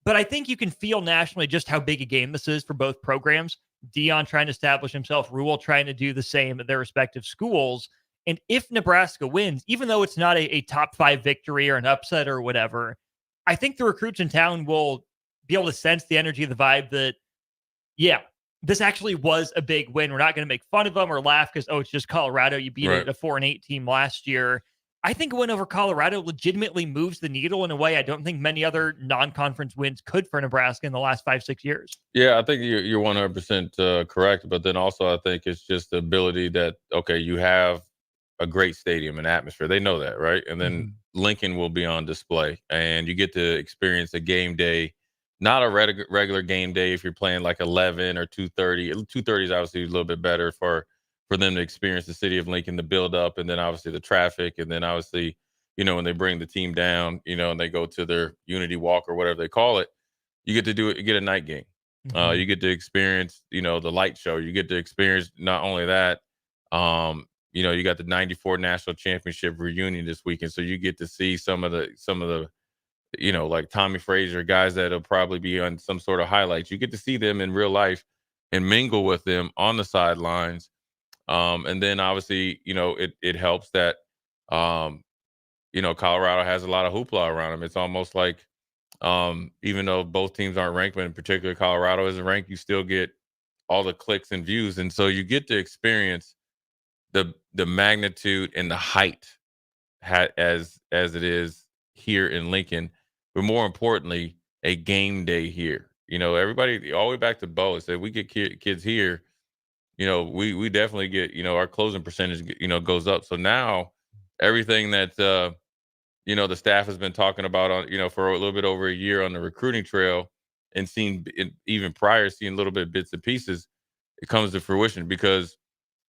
[SPEAKER 1] But I think you can feel nationally just how big a game this is for both programs. Dion trying to establish himself, Rule trying to do the same at their respective schools. And if Nebraska wins, even though it's not a top 5 victory or an upset or whatever, I think the recruits in town will be able to sense the energy, the vibe that, this actually was a big win. We're not going to make fun of them or laugh because, it's just Colorado. You beat a 4-8 team last year. I think a win over Colorado legitimately moves the needle in a way I don't think many other non-conference wins could for Nebraska in the last 5-6 years.
[SPEAKER 13] Yeah, I think you're 100% correct. But then also I think it's just the ability that, you have a great stadium and atmosphere. They know that, right? And then Lincoln will be on display, and you get to experience a game day, not a regular game day if you're playing like 11 or 2:30. 2:30 is obviously a little bit better for them to experience the city of Lincoln, the build up, and then obviously the traffic, and then obviously, when they bring the team down, and they go to their unity walk or whatever they call it, you get to do it. You get a night game. You get to experience, the light show. You get to experience not only that, you got the 94 national championship reunion this weekend. So you get to see some of the, like Tommy Frazier, guys that'll probably be on some sort of highlights. You get to see them in real life and mingle with them on the sidelines. And then obviously, it helps that, Colorado has a lot of hoopla around them. It's almost like, even though both teams aren't ranked, but in particular Colorado isn't ranked, you still get all the clicks and views. And so you get to experience the magnitude and the height as it is here in Lincoln, but more importantly, a game day here. Everybody all the way back to Bo said we get kids here. We definitely get, our closing percentage, goes up. So now everything that, the staff has been talking about on, for a little bit over a year on the recruiting trail and even prior, seeing a little bit of bits and pieces, it comes to fruition because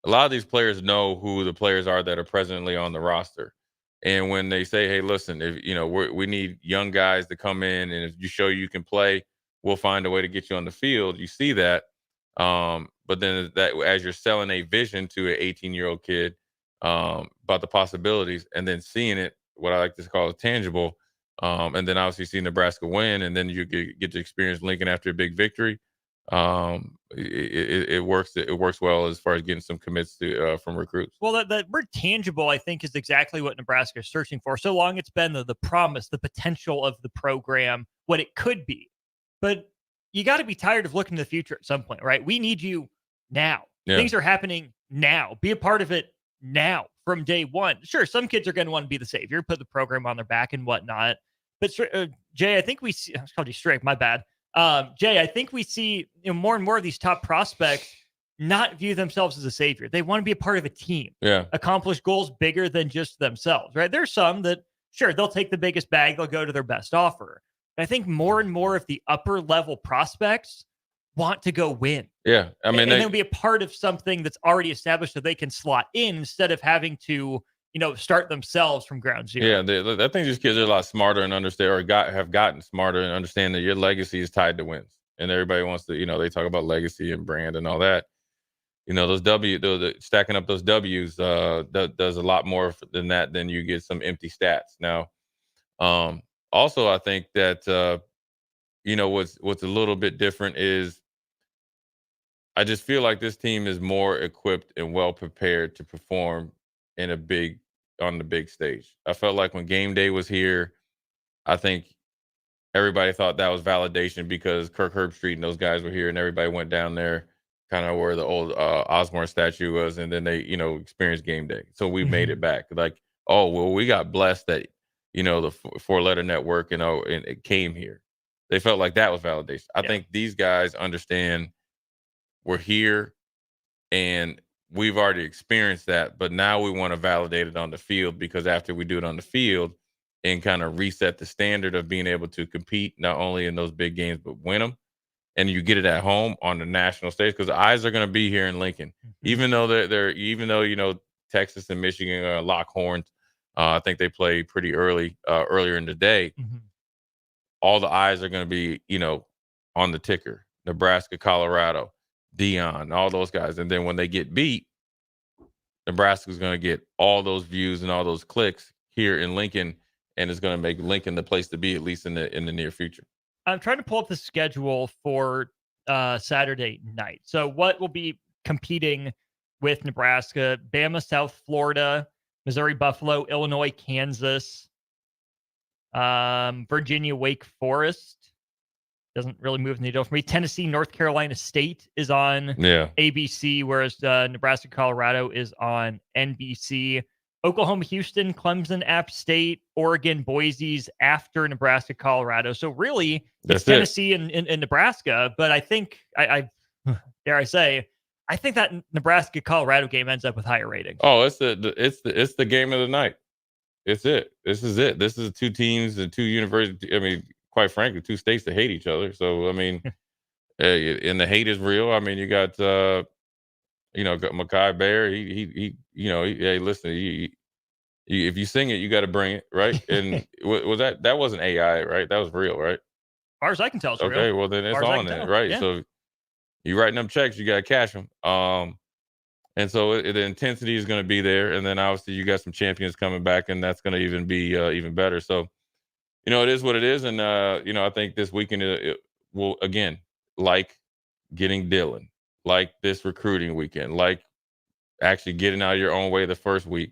[SPEAKER 13] a lot of these players know who the players are that are presently on the roster. And when they say, hey, listen, if, we need young guys to come in and if you show you can play, we'll find a way to get you on the field. You see that. But then that as you're selling a vision to an 18-year-old kid about the possibilities and then seeing it, what I like to call it tangible, and then obviously see Nebraska win, and then you get to experience Lincoln after a big victory. It works. It works well as far as getting some commits from recruits.
[SPEAKER 1] Well, that word tangible, I think, is exactly what Nebraska is searching for. So long it's been the promise, the potential of the program, what it could be. But you got to be tired of looking to the future at some point, right? We need you now.
[SPEAKER 13] Yeah.
[SPEAKER 1] Things are happening now. Be a part of it now from day one. Sure, some kids are going to want to be the savior, put the program on their back and whatnot. But Jay, I think we see. I called you Strick. My bad. Jay, I think we see more and more of these top prospects not view themselves as a savior. They want to be a part of a team, accomplish goals bigger than just themselves, right? There's some that, sure, they'll take the biggest bag, they'll go to their best offer. But I think more and more of the upper level prospects want to go win.
[SPEAKER 13] Yeah, I mean,
[SPEAKER 1] and they'll be a part of something that's already established so they can slot in instead of having to, start themselves from ground zero.
[SPEAKER 13] Yeah, I think these kids are a lot smarter and understand, or have gotten smarter and understand that your legacy is tied to wins. And everybody wants to, they talk about legacy and brand and all that. Those stacking up those W's does a lot more than that. Than you get some empty stats. Now, also, I think that what's a little bit different is I just feel like this team is more equipped and well prepared to perform on the big stage. I felt like when game day was here, I think everybody thought that was validation because Kirk Herbstreit and those guys were here and everybody went down there kind of where the old Osborne statue was. And then they, experienced game day. So we made it back. Like, oh, well, we got blessed that, the 4-letter network, and it came here. They felt like that was validation. I think these guys understand we're here and we've already experienced that, but now we want to validate it on the field because after we do it on the field and kind of reset the standard of being able to compete not only in those big games, but win them. And you get it at home on the national stage because the eyes are going to be here in Lincoln, even though Texas and Michigan are lock horns. I think they play pretty earlier in the day. All the eyes are going to be, on the ticker, Nebraska, Colorado, Dion, all those guys. And then when they get beat, Nebraska's going to get all those views and all those clicks here in Lincoln, and it's going to make Lincoln the place to be, at least in the near future.
[SPEAKER 1] I'm trying to pull up the schedule for Saturday night. So what will be competing with Nebraska? Bama, South Florida, Missouri, Buffalo, Illinois, Kansas, Virginia, Wake Forest. Doesn't really move the needle for me. Tennessee, North Carolina State is on ABC, whereas Nebraska, Colorado is on NBC. Oklahoma, Houston, Clemson, App State, Oregon, Boise's after Nebraska, Colorado. So really, it's Tennessee and Nebraska. But I think, I dare I say, I think that Nebraska Colorado game ends up with higher ratings.
[SPEAKER 13] Oh, it's the game of the night. It's it. This is it. This is two teams and two universities. I mean, quite frankly, two states that hate each other. So I mean, and the hate is real. I mean, you got got Makai Bear. Hey, listen, if you sing it, you got to bring it, right? And was that wasn't AI, right? That was real, right?
[SPEAKER 1] As far as I can tell, it's real.
[SPEAKER 13] Okay, well then it's on there, right?
[SPEAKER 1] Yeah.
[SPEAKER 13] So you writing them checks, you got to cash them. And so the intensity is going to be there, and then obviously you got some champions coming back, and that's going to even be even better. So, it is what it is, and I think this weekend it will again like getting Dylan, like this recruiting weekend, like actually getting out of your own way the first week,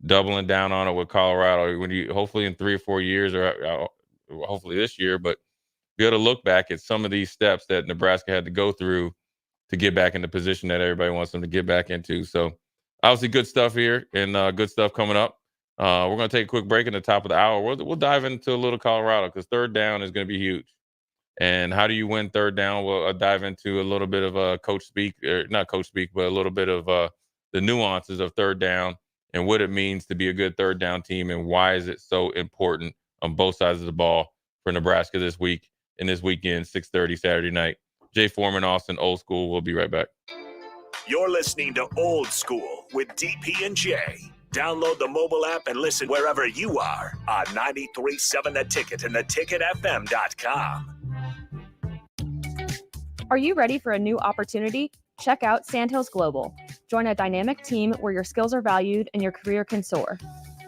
[SPEAKER 13] doubling down on it with Colorado. When you hopefully in 3 or 4 years, or hopefully this year, but be able to look back at some of these steps that Nebraska had to go through to get back in the position that everybody wants them to get back into. So obviously good stuff here and good stuff coming up. We're going to take a quick break in the top of the hour. We'll dive into a little Colorado because third down is going to be huge. And how do you win third down? We'll dive into a little bit of coach speak, or not coach speak, but a little bit of the nuances of third down and what it means to be a good third down team and why is it so important on both sides of the ball for Nebraska this week and this weekend, 6:30 Saturday night. Jay Foreman, Austin, Old School. We'll be right back.
[SPEAKER 10] You're listening to Old School with DP and J. Download the mobile app and listen wherever you are on 93.7 The Ticket and theticketfm.com.
[SPEAKER 2] Are you ready for a new opportunity? Check out Sandhills Global. Join a dynamic team where your skills are valued and your career can soar.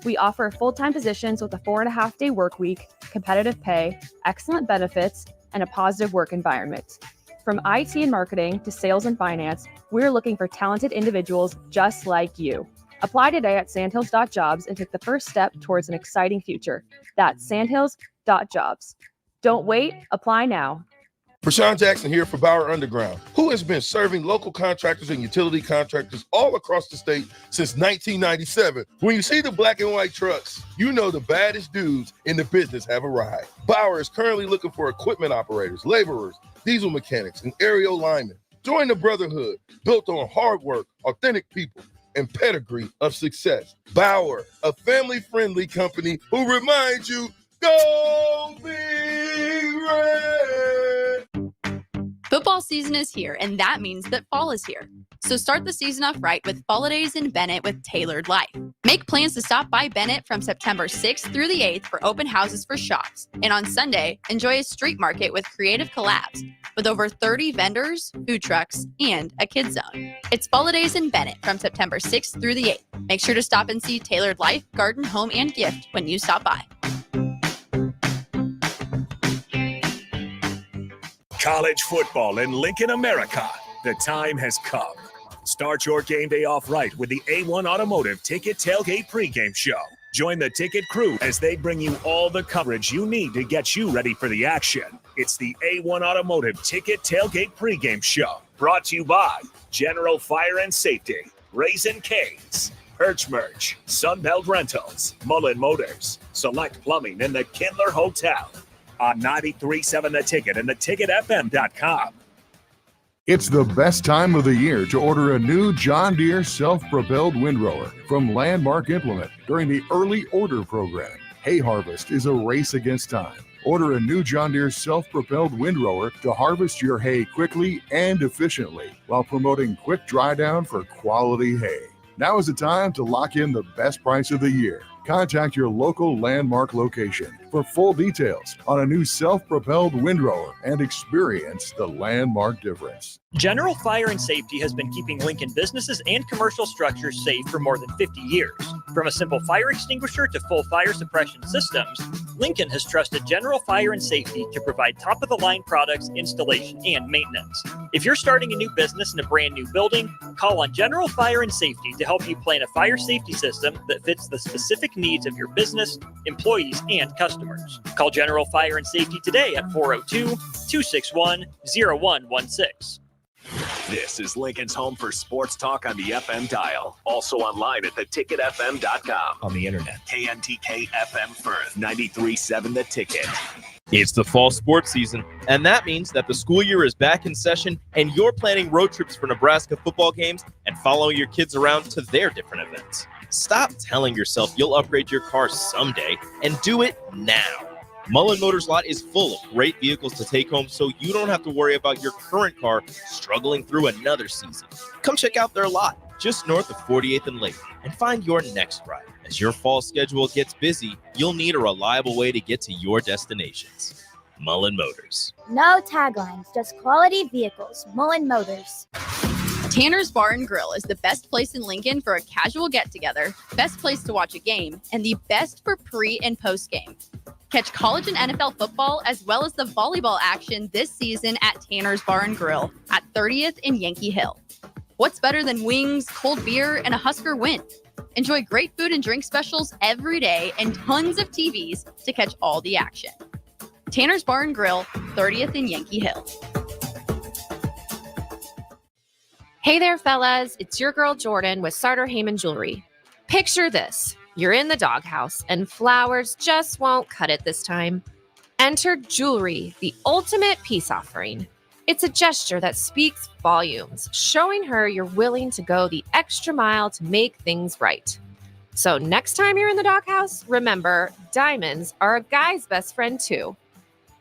[SPEAKER 2] We offer full-time positions with a 4.5-day work week, competitive pay, excellent benefits, and a positive work environment. From IT and marketing to sales and finance, we're looking for talented individuals just like you. Apply today at sandhills.jobs and take the first step towards an exciting future. That's sandhills.jobs. Don't wait, apply now.
[SPEAKER 7] Prashawn Jackson here for Bauer Underground, who has been serving local contractors and utility contractors all across the state since 1997. When you see the black and white trucks, you know the baddest dudes in the business have arrived. Bauer is currently looking for equipment operators, laborers, diesel mechanics, and aerial linemen. Join the brotherhood built on hard work, authentic people, and pedigree of success. Bauer, a family-friendly company who reminds you, go Big Red!
[SPEAKER 19] Football season is here, and that means that fall is here. So start the season off right with Holidays in Bennett with Tailored Life. Make plans to stop by Bennett from September 6th through the 8th for open houses for shops. And on Sunday, enjoy a street market with creative collabs with over 30 vendors, food trucks, and a kids zone. It's Holidays in Bennett from September 6th through the 8th. Make sure to stop and see Tailored Life, Garden, Home, and Gift when you stop by.
[SPEAKER 10] College football in Lincoln, America. The time has come. Start your game day off right with the A1 Automotive Ticket Tailgate pregame show. Join the Ticket crew as they bring you all the coverage you need to get you ready for the action. It's the A1 Automotive Ticket Tailgate pregame show. Brought to you by General Fire and Safety, Raisin Canes, Herch Merch, Sunbelt Rentals, Mullen Motors, Select Plumbing, and the Kindler Hotel. On 93.7 The Ticket and theticketfm.com.
[SPEAKER 8] It's the best time of the year to order a new John Deere self-propelled windrower from Landmark Implement during the early order program. Hay harvest is a race against time. Order a new John Deere self-propelled windrower to harvest your hay quickly and efficiently while promoting quick dry down for quality hay. Now is the time to lock in the best price of the year. Contact your local Landmark location for full details on a new self-propelled windrower and experience the Landmark difference.
[SPEAKER 1] General Fire and Safety has been keeping Lincoln businesses and commercial structures safe for more than 50 years. From a simple fire extinguisher to full fire suppression systems, Lincoln has trusted General Fire and Safety to provide top-of-the-line products, installation, and maintenance. If you're starting a new business in a brand new building, call on General Fire and Safety to help you plan a fire safety system that fits the specific needs of your business, employees, and customers. Call General Fire and Safety today at 402-261-0116.
[SPEAKER 10] This is Lincoln's home for sports talk on the FM dial. Also online at theticketfm.com.
[SPEAKER 24] On the internet.
[SPEAKER 10] KNTK FM Firth, 93.7 The Ticket.
[SPEAKER 5] It's the fall sports season, and that means that the school year is back in session and you're planning road trips for Nebraska football games and following your kids around to their different events. Stop telling yourself you'll upgrade your car someday and do it now. Mullen Motors lot is full of great vehicles to take home so you don't have to worry about your current car struggling through another season. Come check out their lot just north of 48th and Lake and find your next ride. As your fall schedule gets busy, you'll need a reliable way to get to your destinations. Mullen Motors.
[SPEAKER 6] No taglines, just quality vehicles. Mullen Motors.
[SPEAKER 19] Tanner's Bar and Grill is the best place in Lincoln for a casual get-together, best place to watch a game, and the best for pre- and post-game. Catch college and NFL football as well as the volleyball action this season at Tanner's Bar and Grill at 30th and Yankee Hill. What's better than wings, cold beer, and a Husker win? Enjoy great food and drink specials every day and tons of TVs to catch all the action. Tanner's Bar and Grill, 30th and Yankee Hill.
[SPEAKER 25] Hey there, fellas. It's your girl Jordan with Sartor Heyman Jewelry. Picture this. You're in the doghouse and flowers just won't cut it this time. Enter jewelry, the ultimate peace offering. It's a gesture that speaks volumes, showing her you're willing to go the extra mile to make things right. So next time you're in the doghouse, remember, diamonds are a guy's best friend too.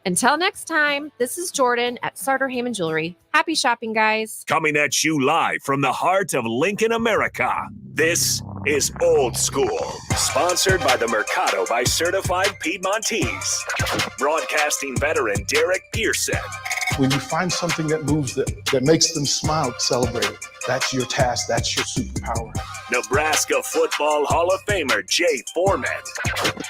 [SPEAKER 25] Until next time, this is Jordan at Sartor Heyman Jewelry. Happy shopping, guys.
[SPEAKER 10] Coming at you live from the heart of Lincoln, America. This is Old School, sponsored by the Mercado by Certified Piedmontese. Broadcasting veteran Derek Pearson.
[SPEAKER 9] When you find something that moves them, that makes them smile, celebrate it. That's your task. That's your superpower.
[SPEAKER 10] Nebraska Football Hall of Famer Jay Foreman.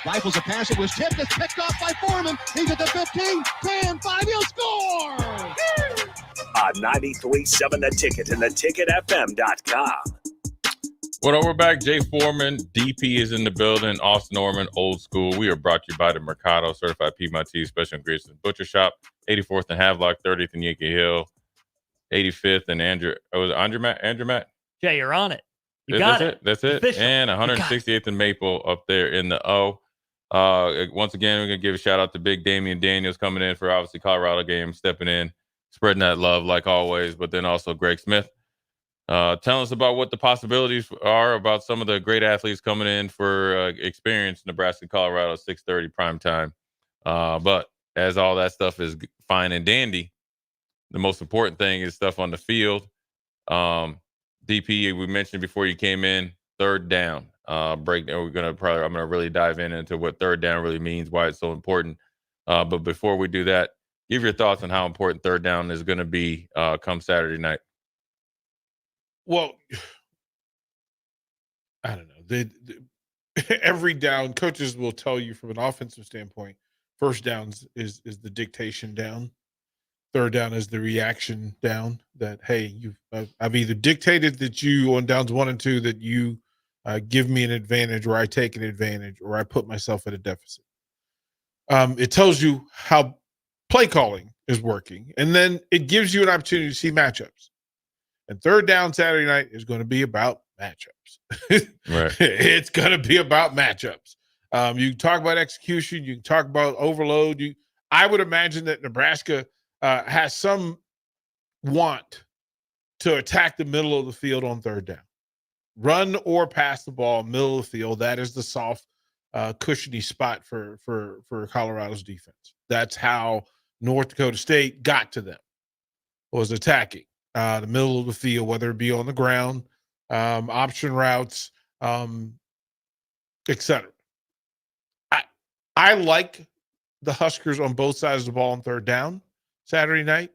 [SPEAKER 11] Rifles a pass. It was tipped. It's picked off by Foreman. He's at the 15, 10, 5. He'll score!
[SPEAKER 10] On 93.7 The Ticket and theticketfm.com.
[SPEAKER 13] What up, we're back. Jay Foreman, DP is in the building. Austin Norman, Old School. We are brought to you by the Mercado Certified Piedmontese Special Ingredients and Butcher Shop, 84th and Havelock, 30th and Yankee Hill, 85th and Andrew Matt?
[SPEAKER 1] Jay, you're on it. You got it.
[SPEAKER 13] That's it.
[SPEAKER 1] Official.
[SPEAKER 13] And 168th and Maple up there in the O. Once again, we're going to give a shout out to Big Damian Daniels coming in for obviously Colorado game, stepping in, spreading that love like always, but then also Greg Smith. Tell us about what the possibilities are about some of the great athletes coming in for experience Nebraska, Colorado, 6:30 prime time. But as all that stuff is fine and dandy, the most important thing is stuff on the field. DP, we mentioned before you came in, third down breakdown. I'm gonna really dive into what third down really means, why it's so important. But before we do that, give your thoughts on how important third down is going to be come Saturday night.
[SPEAKER 12] Well, I don't know. Every down, coaches will tell you from an offensive standpoint, first downs is the dictation down. Third down is the reaction down. That, hey, I've either dictated that you on downs 1 and 2 that you give me an advantage, or I take an advantage, or I put myself at a deficit. It tells you how play calling is working, and then it gives you an opportunity to see matchups. And third down Saturday night is going to be about matchups.
[SPEAKER 13] Right.
[SPEAKER 12] It's going to be about matchups. You can talk about execution. You can talk about overload. I would imagine that Nebraska has some want to attack the middle of the field on third down. Run or pass the ball, middle of the field. That is the soft, cushiony spot for Colorado's defense. That's how North Dakota State got to them, was attacking the middle of the field, whether it be on the ground, option routes, etc. I like the Huskers on both sides of the ball on third down Saturday night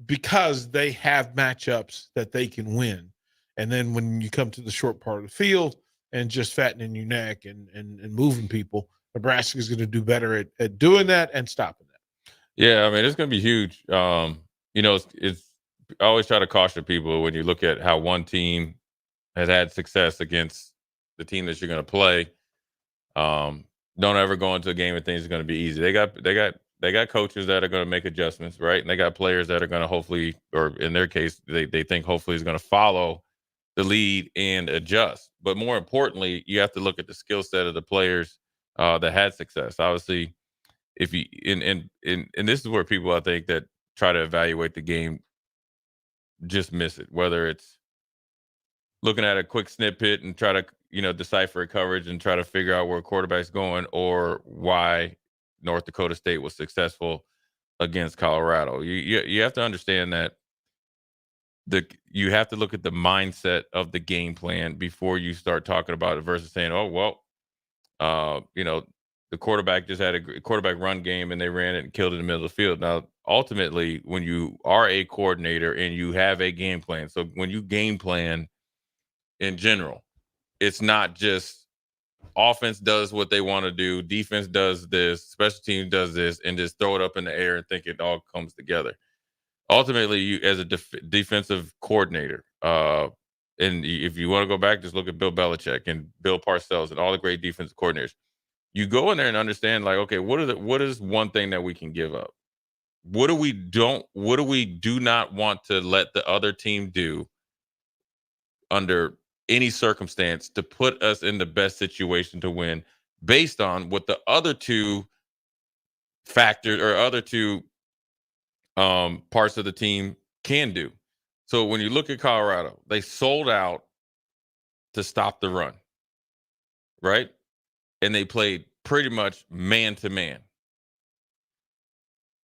[SPEAKER 12] because they have matchups that they can win. And then when you come to the short part of the field and just fattening your neck and moving people, Nebraska is going to do better at doing that and stopping that.
[SPEAKER 13] Yeah, I mean, it's going to be huge. It's I always try to caution people when you look at how one team has had success against the team that you're going to play. Don't ever go into a game and things are going to be easy. They got coaches that are going to make adjustments, right? And they got players that are going to hopefully, or in their case, they think hopefully is going to follow the lead and adjust. But more importantly, you have to look at the skill set of the players that had success. Obviously, if you and this is where people I think that try to evaluate the game just miss it. Whether it's looking at a quick snippet and try to decipher coverage and try to figure out where a quarterback's going, or why North Dakota State was successful against Colorado. You have to understand that you have to look at the mindset of the game plan before you start talking about it versus saying, oh, well, the quarterback just had a quarterback run game and they ran it and killed it in the middle of the field. Now, ultimately, when you are a coordinator and you have a game plan, so when you game plan in general, it's not just offense does what they want to do, defense does this, special team does this, and just throw it up in the air and think it all comes together. Ultimately, you as a defensive coordinator, and if you want to go back, just look at Bill Belichick and Bill Parcells and all the great defensive coordinators. You go in there and understand, like, okay, what is one thing that we can give up? What do we do not want to let the other team do under any circumstance to put us in the best situation to win based on what the other two factors or other two parts of the team can do. So when you look at Colorado, they sold out to stop the run, right? And they played pretty much man to man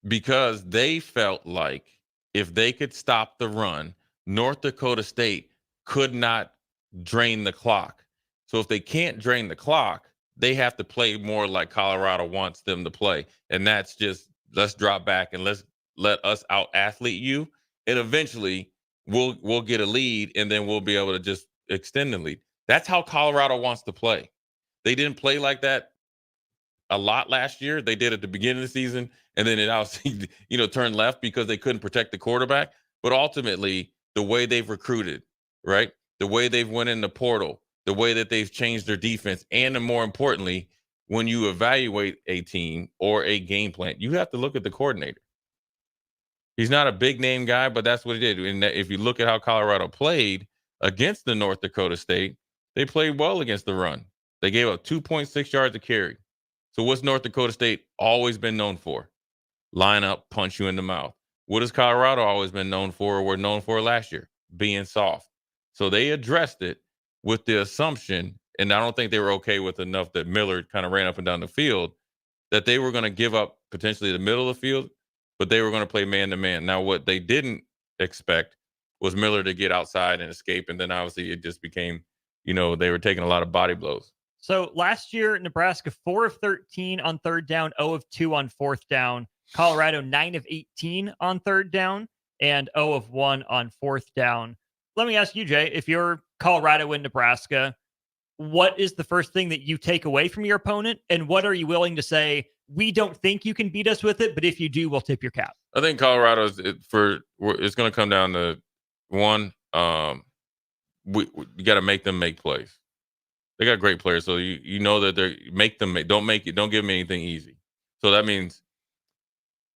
[SPEAKER 13] because they felt like if they could stop the run, North Dakota State could not drain the clock. So if they can't drain the clock, they have to play more like Colorado wants them to play. And that's just, let's drop back and let's let us out athlete you. And eventually we'll get a lead and then we'll be able to just extend the lead. That's how Colorado wants to play. They didn't play like that a lot last year. They did at the beginning of the season, and then it obviously, turned left because they couldn't protect the quarterback. But ultimately, the way they've recruited, right? The way they've went in the portal, the way that they've changed their defense, and more importantly, when you evaluate a team or a game plan, you have to look at the coordinator. He's not a big name guy, but that's what he did. And if you look at how Colorado played against the North Dakota State, they played well against the run. They gave up 2.6 yards a carry. So what's North Dakota State always been known for? Line up, punch you in the mouth. What has Colorado always been known for or were known for last year? Being soft. So they addressed it with the assumption, and I don't think they were okay with enough that Miller kind of ran up and down the field, that they were going to give up potentially the middle of the field, but they were going to play man-to-man. Now, what they didn't expect was Miller to get outside and escape, and then obviously it just became, they were taking a lot of body blows.
[SPEAKER 1] So last year, Nebraska 4 of 13 on third down, 0 of 2 on fourth down. Colorado 9 of 18 on third down and 0 of 1 on fourth down. Let me ask you, Jay, if you're Colorado and Nebraska, what is the first thing that you take away from your opponent? And what are you willing to say, we don't think you can beat us with it, but if you do, we'll tip your cap?
[SPEAKER 13] I think Colorado's it's going to come down to one, we got to make them make plays. They got great players, so you know that they don't give them anything easy. So that means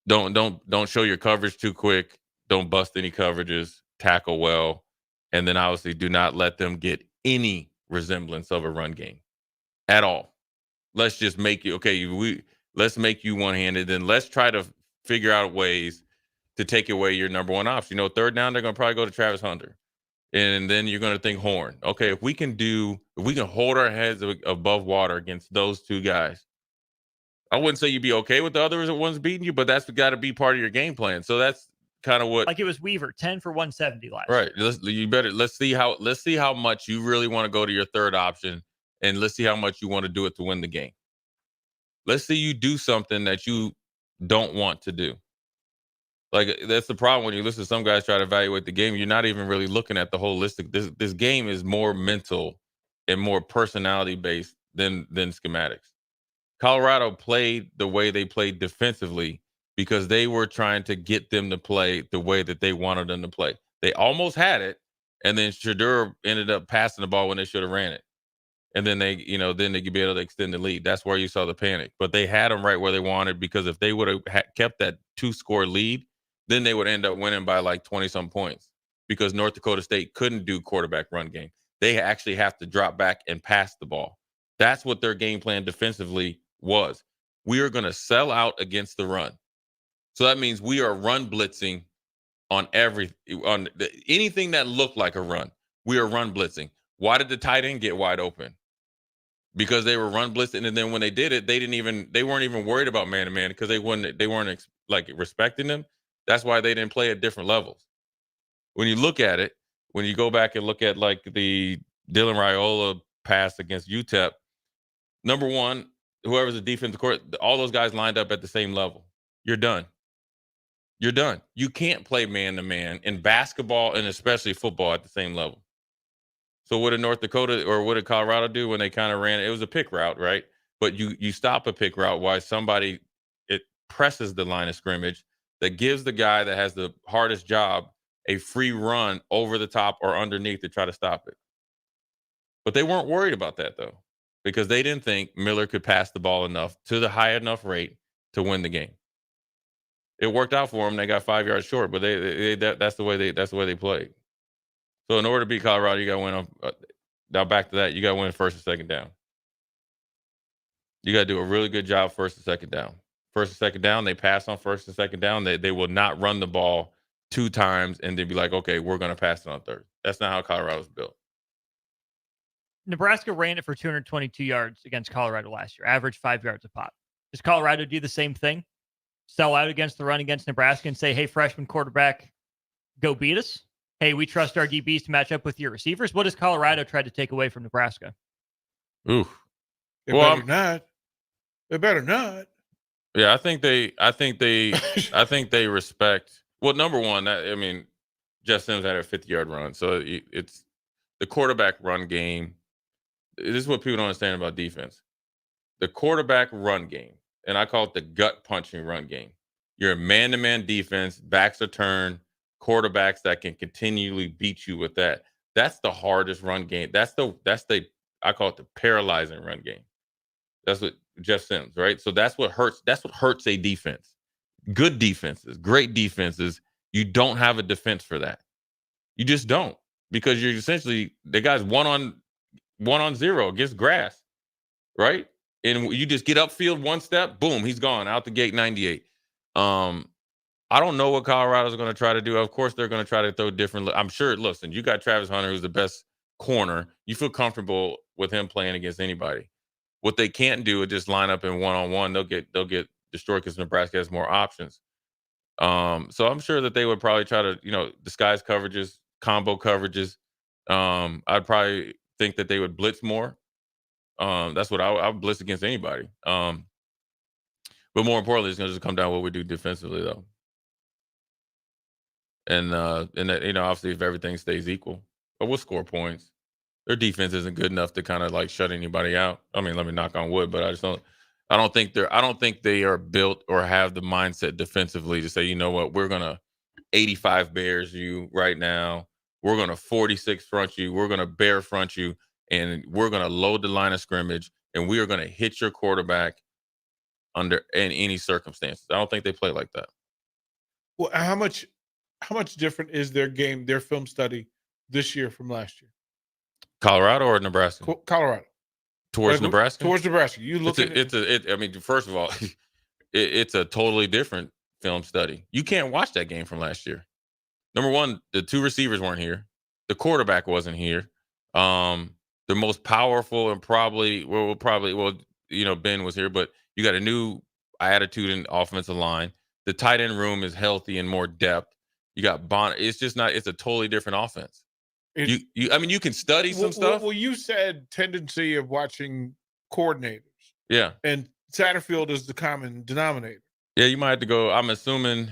[SPEAKER 13] don't show your coverage too quick, don't bust any coverages, tackle well, and then obviously do not let them get any resemblance of a run game at all. Let's just make you let's make you one-handed, then let's try to figure out ways to take away your number one option. Third down, they're going to probably go to Travis Hunter. And then you're going to think Horn. Okay, if we can hold our heads above water against those two guys, I wouldn't say you'd be okay with the other ones beating you, but that's got to be part of your game plan. So that's kind of what,
[SPEAKER 1] like it was Weaver 10 for 170 last
[SPEAKER 13] right.
[SPEAKER 1] year.
[SPEAKER 13] Let's see how much you really want to go to your third option, and let's see how much you want to do it to win the game. Let's see you do something that you don't want to do. Like, that's the problem when you listen to some guys try to evaluate the game. You're not even really looking at the holistic. This game is more mental and more personality based than schematics. Colorado played the way they played defensively because they were trying to get them to play the way that they wanted them to play. They almost had it, and then Shadur ended up passing the ball when they should have ran it. And then they could be able to extend the lead. That's where you saw the panic. But they had them right where they wanted, because if they would have kept that 2-score lead, then they would end up winning by like 20-some points, because North Dakota State couldn't do quarterback run game. They actually have to drop back and pass the ball. That's what their game plan defensively was. We are going to sell out against the run. So that means we are run blitzing on anything that looked like a run. We are run blitzing. Why did the tight end get wide open? Because they were run blitzing, and then when they did it, they weren't even worried about man-to-man, because they weren't like respecting them. That's why they didn't play at different levels. When you look at it, when you go back and look at like the Dylan Raiola pass against UTEP, number one, whoever's the defensive court, all those guys lined up at the same level. You're done. You're done. You can't play man-to-man in basketball and especially football at the same level. So what did North Dakota or what did Colorado do when they kind of ran? It was a pick route, right? But you stop a pick route while it presses the line of scrimmage, that gives the guy that has the hardest job a free run over the top or underneath to try to stop it. But they weren't worried about that, though, because they didn't think Miller could pass the ball enough to the high enough rate to win the game. It worked out for them. They got 5 yards short, but that's the way they played. So in order to beat Colorado, you got to win. Now back to that, you got to win first and second down. You got to do a really good job first and second down. first and second down. They pass on first and second down. They will not run the ball 2 times and then be like, okay, we're going to pass it on third. That's not how Colorado's built.
[SPEAKER 1] Nebraska ran it for 222 yards against Colorado last year, average 5 yards a pop. Does Colorado do the same thing? Sell out against the run against Nebraska and say, hey, freshman quarterback, go beat us? Hey, we trust our DBs to match up with your receivers. What does Colorado try to take away from Nebraska?
[SPEAKER 13] Ooh.
[SPEAKER 12] They better not. They better not.
[SPEAKER 13] Yeah, I think they respect. Well, number one, Jeff Sims had a 50-yard run. So it's the quarterback run game. This is what people don't understand about defense. The quarterback run game, and I call it the gut-punching run game. You're a man-to-man defense, backs are turned, quarterbacks that can continually beat you with that. That's the hardest run game. That's the I call it the paralyzing run game. That's what Jeff Sims, right? So that's what hurts. That's what hurts a defense. Good defenses, great defenses, you don't have a defense for that. You just don't, because you're essentially the guy's one on zero against grass, right? And you just get upfield one step, boom, he's gone out the gate 98. I don't know what Colorado's going to try to do. Of course, they're going to try to throw different. I'm sure. Listen, you got Travis Hunter, who's the best corner. You feel comfortable with him playing against anybody. What they can't do is just line up in one-on-one. They'll get destroyed because Nebraska has more options. So I'm sure that they would probably try to, disguise coverages, combo coverages. I'd probably think that they would blitz more. That's what I would blitz against anybody. But more importantly, it's going to just come down to what we do defensively, though. And that, obviously, if everything stays equal, but we'll score points. Their defense isn't good enough to kind of like shut anybody out. I mean, let me knock on wood, but I don't think they are built or have the mindset defensively to say, you know what, we're gonna 85 bears you right now. We're gonna 46 front you. We're gonna bear front you, and we're gonna load the line of scrimmage, and we are gonna hit your quarterback under any circumstances. I don't think they play like that.
[SPEAKER 12] Well, how much different is their game, their film study this year from last year?
[SPEAKER 13] Colorado or Nebraska?
[SPEAKER 12] Colorado.
[SPEAKER 13] Towards Nebraska?
[SPEAKER 12] Towards Nebraska. You look
[SPEAKER 13] first of all, it's a totally different film study. You can't watch that game from last year. Number one, the 2 receivers weren't here. The quarterback wasn't here. The most powerful and Ben was here, but you got a new attitude in offensive line. The tight end room is healthy and more depth. You got Bonner. It's a totally different offense. You can study some stuff.
[SPEAKER 12] Well, you said tendency of watching coordinators.
[SPEAKER 13] Yeah.
[SPEAKER 12] And Satterfield is the common denominator.
[SPEAKER 13] Yeah, you might have to go. I'm assuming.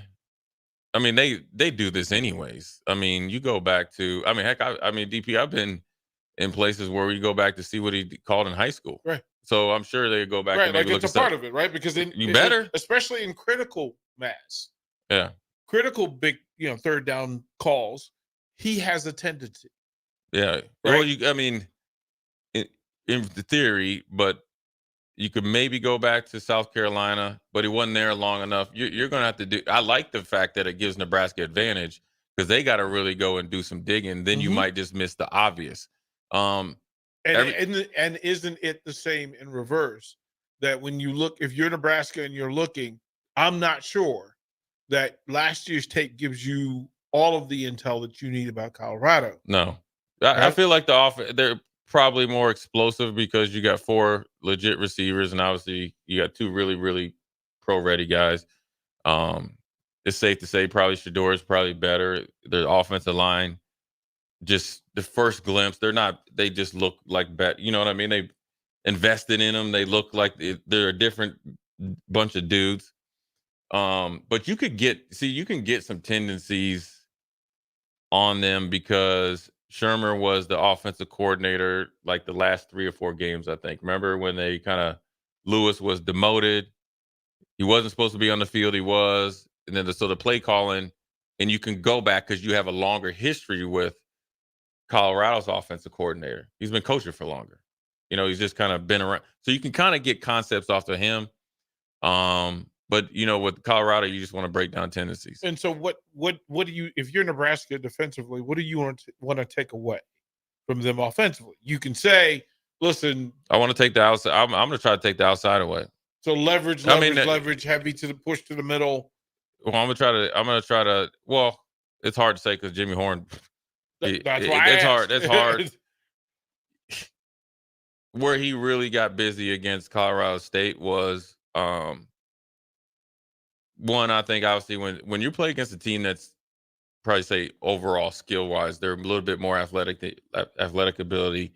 [SPEAKER 13] I mean, they do this anyways. I mean, you go back to. I mean, heck, DP. I've been in places where you go back to see what he called in high school.
[SPEAKER 12] Right.
[SPEAKER 13] So I'm sure they go back.
[SPEAKER 12] Right.
[SPEAKER 13] And maybe
[SPEAKER 12] it's a part of it, right? Because
[SPEAKER 13] you better,
[SPEAKER 12] especially in critical mass.
[SPEAKER 13] Yeah.
[SPEAKER 12] Critical big, third down calls. He has a tendency.
[SPEAKER 13] Yeah.
[SPEAKER 12] Right?
[SPEAKER 13] Well, in the theory, but you could maybe go back to South Carolina, but he wasn't there long enough. You're going to have to do. I like the fact that it gives Nebraska advantage because they got to really go and do some digging. Then you might just miss the obvious.
[SPEAKER 12] And isn't it the same in reverse? That when you look, if you're Nebraska and you're looking, I'm not sure that last year's tape gives you all of the intel that you need about Colorado.
[SPEAKER 13] No. I feel like they're probably more explosive because you got 4 legit receivers, and obviously you got 2 really, really pro-ready guys. It's safe to say probably Shador is probably better. Their offensive line, just the first glimpse, they just look like bet. You know what I mean? They invested in them. They look like they're a different bunch of dudes. But you can get some tendencies on them because Shermer was the offensive coordinator like the last 3 or 4 games, I think. Remember when Lewis was demoted? He wasn't supposed to be on the field. He was. And then the play calling, and you can go back because you have a longer history with Colorado's offensive coordinator. He's been coaching for longer. He's just kind of been around. So you can kind of get concepts off of him. But with Colorado, you just want to break down tendencies.
[SPEAKER 12] And so, what do you, if you're Nebraska defensively, what do you want to take away from them offensively? You can say, listen,
[SPEAKER 13] I want to take the outside. I'm going to try to take the outside away.
[SPEAKER 12] So leverage, heavy to the push to the middle.
[SPEAKER 13] Well, I'm gonna try to. Well, it's hard to say because Jimmy Horn.
[SPEAKER 12] That's why
[SPEAKER 13] it's hard.
[SPEAKER 12] asked.
[SPEAKER 13] It's hard. Where he really got busy against Colorado State was one. I think obviously when you play against a team that's probably say overall skill wise, they're a little bit more athletic ability.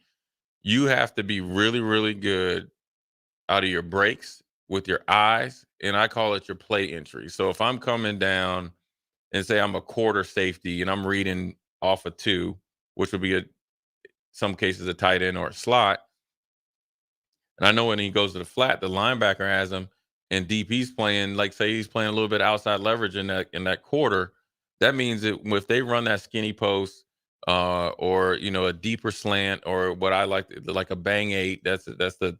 [SPEAKER 13] You have to be really, really good out of your breaks with your eyes, and I call it your play entry. So if I'm coming down and say I'm a quarter safety and I'm reading off a 2, which would be some cases a tight end or a slot, and I know when he goes to the flat, the linebacker has him, and DP's playing, like say he's playing a little bit outside leverage in that quarter. That means that if they run that skinny post or a deeper slant or what I like a bang 8, that's the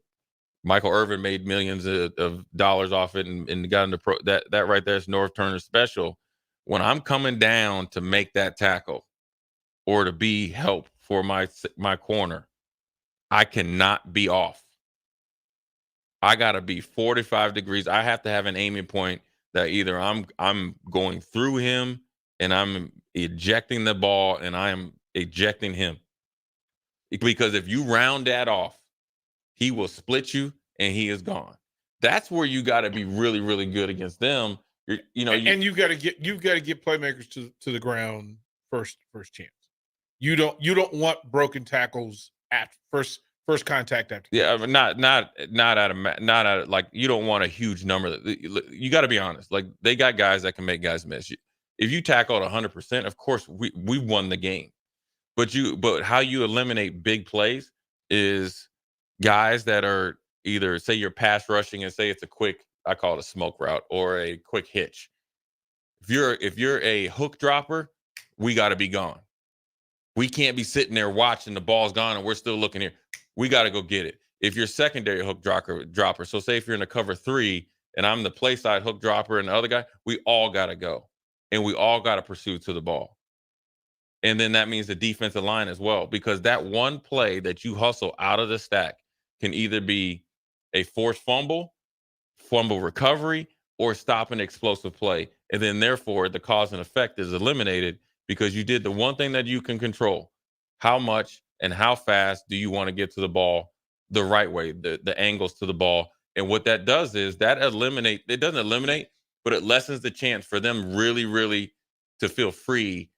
[SPEAKER 13] Michael Irvin made millions of dollars off it and got into pro. That right there is North Turner special. When I'm coming down to make that tackle or to be help for my corner, I cannot be off. I got to be 45 degrees. I have to have an aiming point that either I'm going through him and I'm ejecting the ball and I am ejecting him. Because if you round that off, he will split you and he is gone. That's where you got to be really, really good against them. And
[SPEAKER 12] you've got to get playmakers to the ground first chance. You don't want broken tackles at first contact after.
[SPEAKER 13] Yeah, but not out of like you don't want a huge number. You got to be honest. Like they got guys that can make guys miss. If you tackle at 100%, of course we won the game. But how you eliminate big plays is guys that are either say you're pass rushing and say it's a quick, I call it a smoke route or a quick hitch. If you're a hook dropper, we got to be gone. We can't be sitting there watching the ball's gone and we're still looking here. We got to go get it. If you're secondary hook dropper, so say if you're in a cover 3 and I'm the play side hook dropper and the other guy, we all got to go and we all got to pursue to the ball. And then that means the defensive line as well, because that one play that you hustle out of the stack can either be a forced fumble recovery, or stop an explosive play. And then therefore the cause and effect is eliminated because you did the one thing that you can control. How much and how fast do you want to get to the ball the right way, the angles to the ball. And what that does is it doesn't eliminate, but it lessens the chance for them really, really to feel free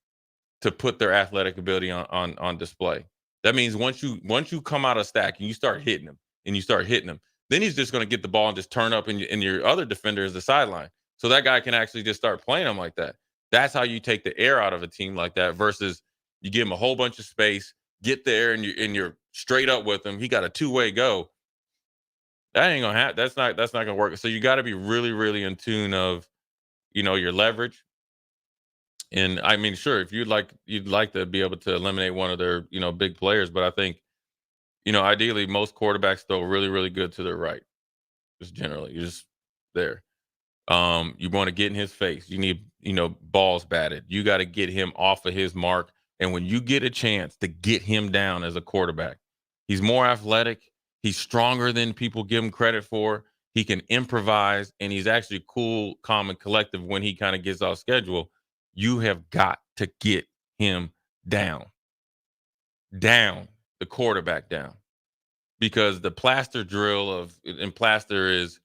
[SPEAKER 13] to put their athletic ability on display. That means once you come out of stack and you start hitting them, then he's just going to get the ball and just turn up and your other defender is the sideline. So that guy can actually just start playing them like that. That's how you take the air out of a team like that versus you give him a whole bunch of space, get there and you're straight up with him. He got a 2-way go. That ain't going to happen. That's not going to work. So you got to be really, really in tune of, your leverage. And I mean, sure, if you'd like to be able to eliminate one of their, big players, but I think, ideally most quarterbacks throw really, really good to their right. Just generally, you're just there. You want to get in his face. You need, balls batted. You got to get him off of his mark. And when you get a chance to get him down as a quarterback, he's more athletic. He's stronger than people give him credit for. He can improvise, and he's actually cool, calm, and collective when he kind of gets off schedule. You have got to get him down, the quarterback down, because the plaster drill and plaster is,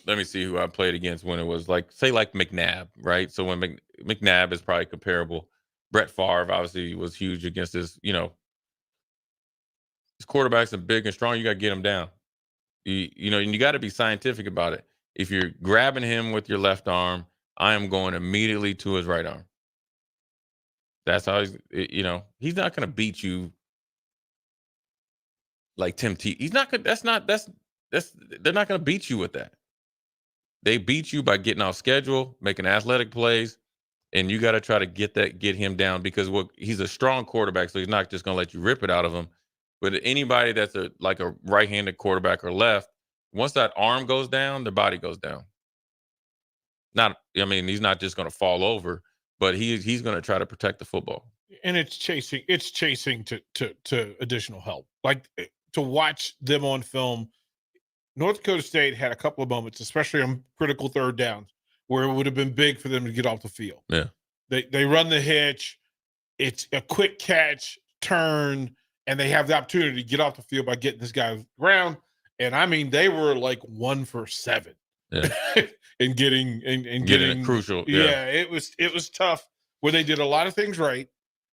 [SPEAKER 13] let me see who I played against when it was like McNabb, right? So when McNabb is probably comparable. Brett Favre obviously was huge against his quarterbacks are big and strong. You got to get him down. And you got to be scientific about it. If you're grabbing him with your left arm, I am going immediately to his right arm. That's how he's not going to beat you like Tim T. He's not going. They're not going to beat you with that. They beat you by getting off schedule, making athletic plays, and you got to try to get him down because he's a strong quarterback, so he's not just going to let you rip it out of him. But anybody that's a right-handed quarterback or left, once that arm goes down, their body goes down. He's not just going to fall over, but he's going to try to protect the football.
[SPEAKER 12] And it's chasing to additional help. Like to watch them on film, North Dakota State had a couple of moments, especially on critical third downs, where it would have been big for them to get off the field.
[SPEAKER 13] Yeah.
[SPEAKER 12] They run the hitch. It's a quick catch, turn, and they have the opportunity to get off the field by getting this guy on the ground. And I mean, they were like 1 for 7 in getting
[SPEAKER 13] it crucial.
[SPEAKER 12] Yeah, it was tough where they did a lot of things right,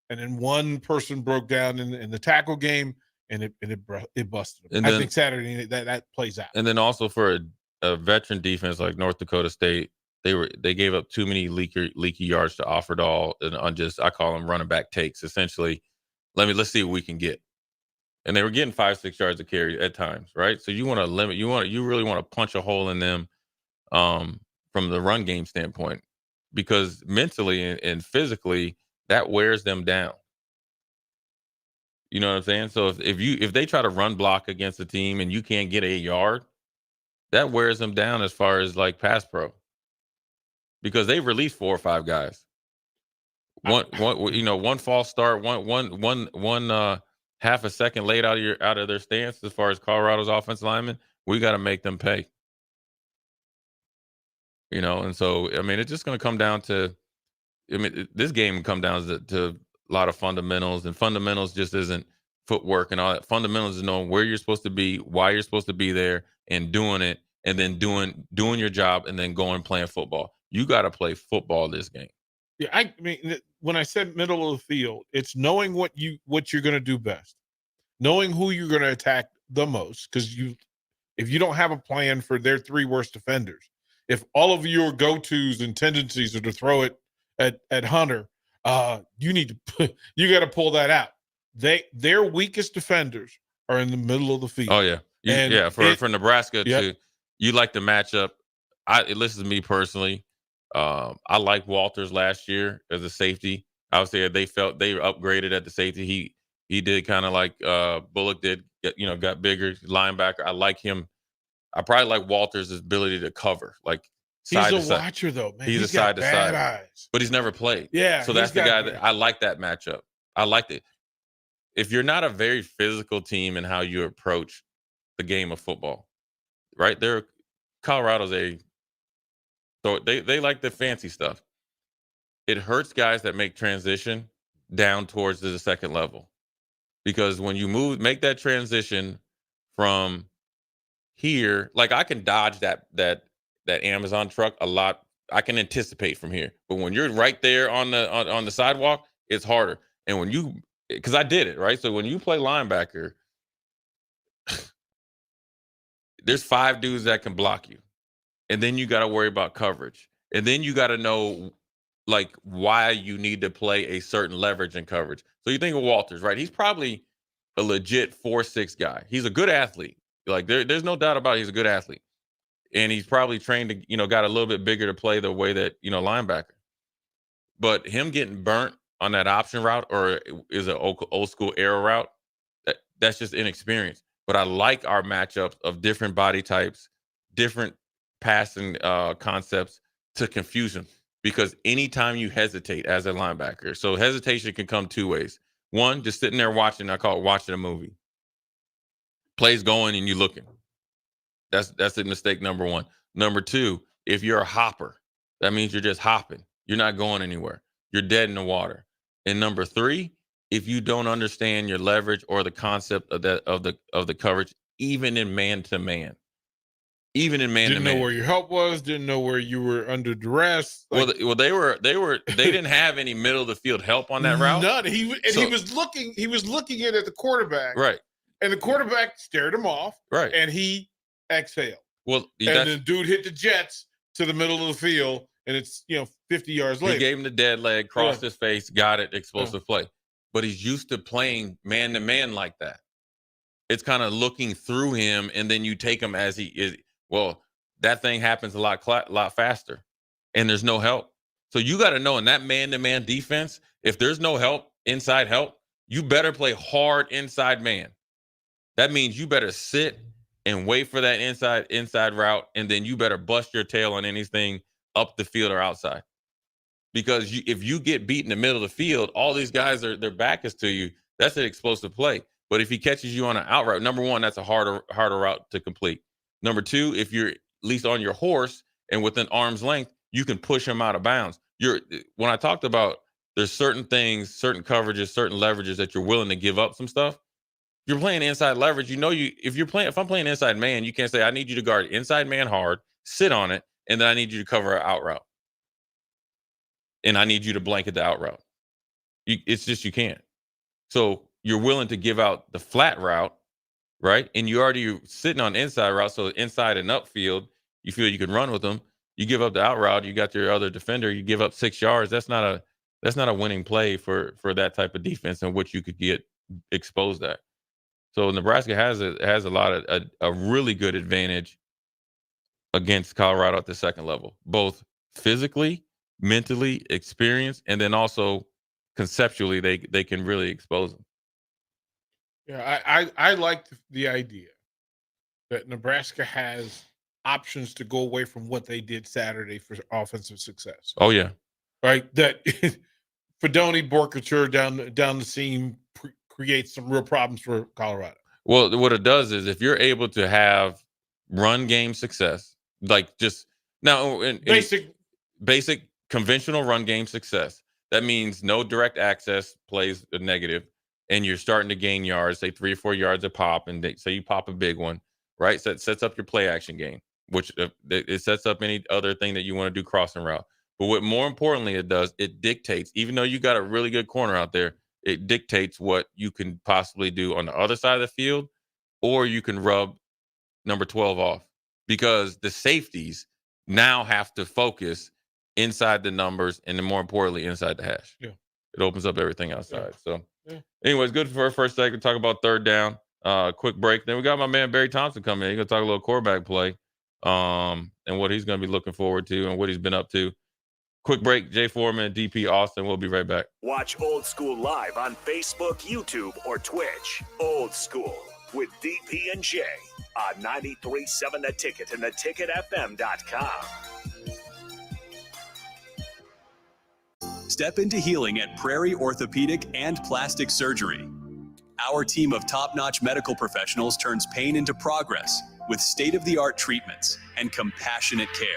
[SPEAKER 12] and then one person broke down in the tackle game, and it busted them.
[SPEAKER 13] And
[SPEAKER 12] I
[SPEAKER 13] then,
[SPEAKER 12] think Saturday that plays out.
[SPEAKER 13] And then also for a veteran defense like North Dakota State, they gave up too many leaky yards to Offerdahl and on just, I call them running back takes. Essentially, let's see what we can get. And they were getting 5-6 yards of carry at times, right? So you want to limit, you really want to punch a hole in them from the run game standpoint, because mentally and physically that wears them down. You know what I'm saying? So if they try to run block against a team and you can't get a yard, that wears them down as far as like pass pro. Because they've released 4 or 5 guys. One false start, one half a second late out of their stance as far as Colorado's offensive linemen. We got to make them pay. And so I mean, it's just going to come down to. I mean, this game come down to a lot of fundamentals, and fundamentals just isn't footwork and all that. Fundamentals is knowing where you're supposed to be, why you're supposed to be there, and doing it, and then doing your job, and then going and playing football. You got to play football this game.
[SPEAKER 12] Yeah, I mean, when I said middle of the field, it's knowing what you're going to do best, knowing who you're going to attack the most. Because if you don't have a plan for their 3 worst defenders, if all of your go-tos and tendencies are to throw it at Hunter, you got to pull that out. Their weakest defenders are in the middle of the field.
[SPEAKER 13] Oh yeah, for Nebraska to you like the matchup. This is me personally. I like Walters last year as a safety. I would say they felt they were upgraded at the safety. He did kind of like Bullock did, got bigger linebacker. I like him. I probably like Walters' ability to cover. Like
[SPEAKER 12] he's a watcher though, man.
[SPEAKER 13] He's a side to side, eyes. But he's never played.
[SPEAKER 12] Yeah,
[SPEAKER 13] so that's the guy that I like that matchup. I liked it. If you're not a very physical team in how you approach the game of football, right? Colorado's so they like the fancy stuff. It hurts guys that make transition down towards the second level, because when you make that transition from here, like I can dodge that Amazon truck a lot. I can anticipate from here, but when you're right there on the sidewalk, it's harder. And because I did it right, so when you play linebacker, there's 5 dudes that can block you. And then you got to worry about coverage. And then you got to know, like, why you need to play a certain leverage and coverage. So you think of Walters, right? He's probably a legit 4'6" guy. He's a good athlete. Like, there's no doubt about it. He's a good athlete. And he's probably trained to, got a little bit bigger to play the way that, linebacker. But him getting burnt on that option route, or is an old school arrow route, that's just inexperience. But I like our matchups of different body types, different passing concepts to confuse them, because anytime you hesitate as a linebacker, so hesitation can come 2 ways. One, just sitting there watching. I call it watching a movie. Plays going and you looking. That's a mistake number 1. Number 2, if you're a hopper, that means you're just hopping. You're not going anywhere. You're dead in the water. And number 3, if you don't understand your leverage or the concept of the coverage, even in man to man. Even in man to man,
[SPEAKER 12] didn't know where your help was. Didn't know where you were under duress.
[SPEAKER 13] Like, they didn't have any middle of the field help on that route.
[SPEAKER 12] None. He was looking. He was looking in at the quarterback.
[SPEAKER 13] Right.
[SPEAKER 12] And the quarterback stared him off.
[SPEAKER 13] Right.
[SPEAKER 12] And he exhaled.
[SPEAKER 13] Well,
[SPEAKER 12] and the dude hit the jets to the middle of the field, and it's 50 yards later.
[SPEAKER 13] He gave him the dead leg, crossed his face, got it, explosive play. But he's used to playing man to man like that. It's kind of looking through him, and then you take him as he is. Well, that thing happens a lot faster, and there's no help. So you got to know in that man-to-man defense, if there's no help, inside help, you better play hard inside man. That means you better sit and wait for that inside route, and then you better bust your tail on anything up the field or outside. Because if you get beat in the middle of the field, all these guys their back is to you. That's an explosive play. But if he catches you on an out route, number 1, that's a harder route to complete. Number two, if you're at least on your horse and within arm's length, you can push him out of bounds. When I talked about there's certain things, certain coverages, certain leverages that you're willing to give up some stuff. If you're playing inside leverage, if I'm playing inside man, you can't say I need you to guard inside man hard, sit on it, and then I need you to cover an out route. And I need you to blanket the out route. It's just you can't. So you're willing to give out the flat route, right? And you're already sitting on inside route, so inside and upfield, you feel you can run with them. You give up the out route, you got your other defender, you give up 6 yards. That's not a winning play for that type of defense in which you could get exposed at. So Nebraska has a lot of a really good advantage against Colorado at the second level, both physically, mentally, experience, and then also conceptually they can really expose them.
[SPEAKER 12] Yeah, I like the idea that Nebraska has options to go away from what they did Saturday for offensive success.
[SPEAKER 13] Oh yeah,
[SPEAKER 12] right. That Fedoni, Borkature down the seam creates some real problems for Colorado.
[SPEAKER 13] Well, what it does is if you're able to have run game success, like just now, basic conventional run game success, that means no direct access plays a negative, and you're starting to gain yards, say 3 or 4 yards a pop, and say you pop a big one, right? So it sets up your play action game, which it sets up any other thing that you want to do crossing route. But what more importantly it does, it dictates, even though you got a really good corner out there, it dictates what you can possibly do on the other side of the field, or you can rub number 12 off, because the safeties now have to focus inside the numbers and then more importantly inside the hash.
[SPEAKER 12] Yeah.
[SPEAKER 13] It opens up everything outside.
[SPEAKER 12] Yeah.
[SPEAKER 13] So anyways, good for our first segment. Talk about third down. Quick break. Then we got my man Barry Thompson coming in. He's gonna talk a little quarterback play, and what he's gonna be looking forward to and what he's been up to. Quick break. Jay Foreman, DP Austin. We'll be right back.
[SPEAKER 10] Watch Old School live on Facebook, YouTube, or Twitch. Old School with DP and J on 93.7 The Ticket and theticketfm.com.
[SPEAKER 4] Step into healing at Prairie Orthopedic and Plastic Surgery. Our team of top-notch medical professionals turns pain into progress with state-of-the-art treatments and compassionate care.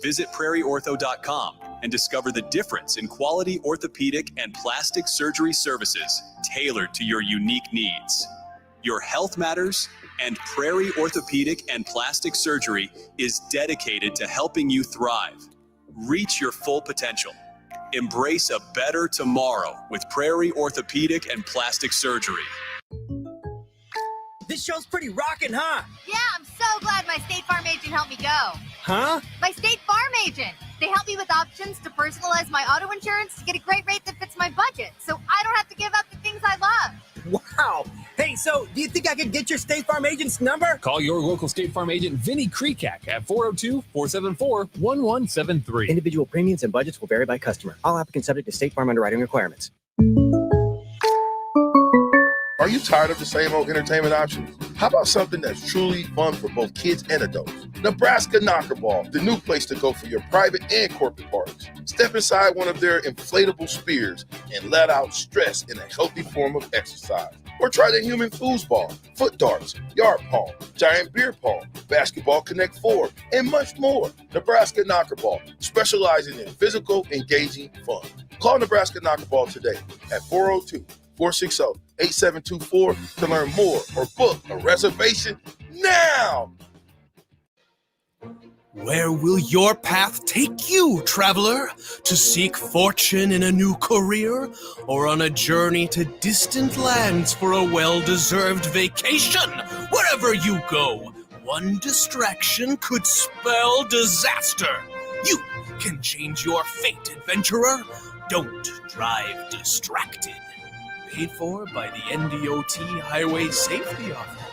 [SPEAKER 4] Visit prairieortho.com and discover the difference in quality orthopedic and plastic surgery services tailored to your unique needs. Your health matters, and Prairie Orthopedic and Plastic Surgery is dedicated to helping you thrive. Reach your full potential. Embrace a better tomorrow with Prairie Orthopedic and Plastic Surgery.
[SPEAKER 20] This show's pretty rockin', huh?
[SPEAKER 21] Yeah, I'm so glad my State Farm agent helped me go.
[SPEAKER 20] Huh?
[SPEAKER 21] My State Farm agent. They help me with options to personalize my auto insurance to get a great rate that fits my budget, so I don't have to give up the things I love.
[SPEAKER 20] Wow. Hey, so do you think I could get your State Farm agent's number?
[SPEAKER 22] Call your local State Farm agent, Vinny Krekak, at 402-474-1173.
[SPEAKER 23] Individual premiums and budgets will vary by customer. All applicants subject to State Farm underwriting requirements.
[SPEAKER 7] Are you tired of the same old entertainment options? How about something that's truly fun for both kids and adults? Nebraska Knockerball, the new place to go for your private and corporate parties. Step inside one of their inflatable spears and let out stress in a healthy form of exercise. Or try the human foosball, foot darts, yard pong, giant beer pong, basketball Connect 4, and much more. Nebraska Knockerball, specializing in physical, engaging fun. Call Nebraska Knockerball today at 402-460-8724 to learn more or book a reservation now.
[SPEAKER 14] Where will your path take you, traveler? To seek fortune in a new career? Or on a journey to distant lands for a well-deserved vacation? Wherever you go, one distraction could spell disaster. You can change your fate, adventurer. Don't drive distracted. Paid for by the NDOT Highway Safety Office.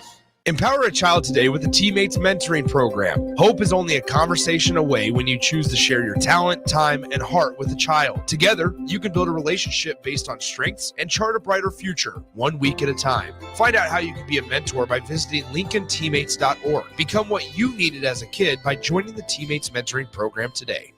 [SPEAKER 15] Empower a child today with the Teammates Mentoring Program. Hope is only a conversation away when you choose to share your talent, time, and heart with a child. Together, you can build a relationship based on strengths and chart a brighter future, 1 week at a time. Find out how you can be a mentor by visiting LincolnTeammates.org. Become what you needed as a kid by joining the Teammates Mentoring Program today.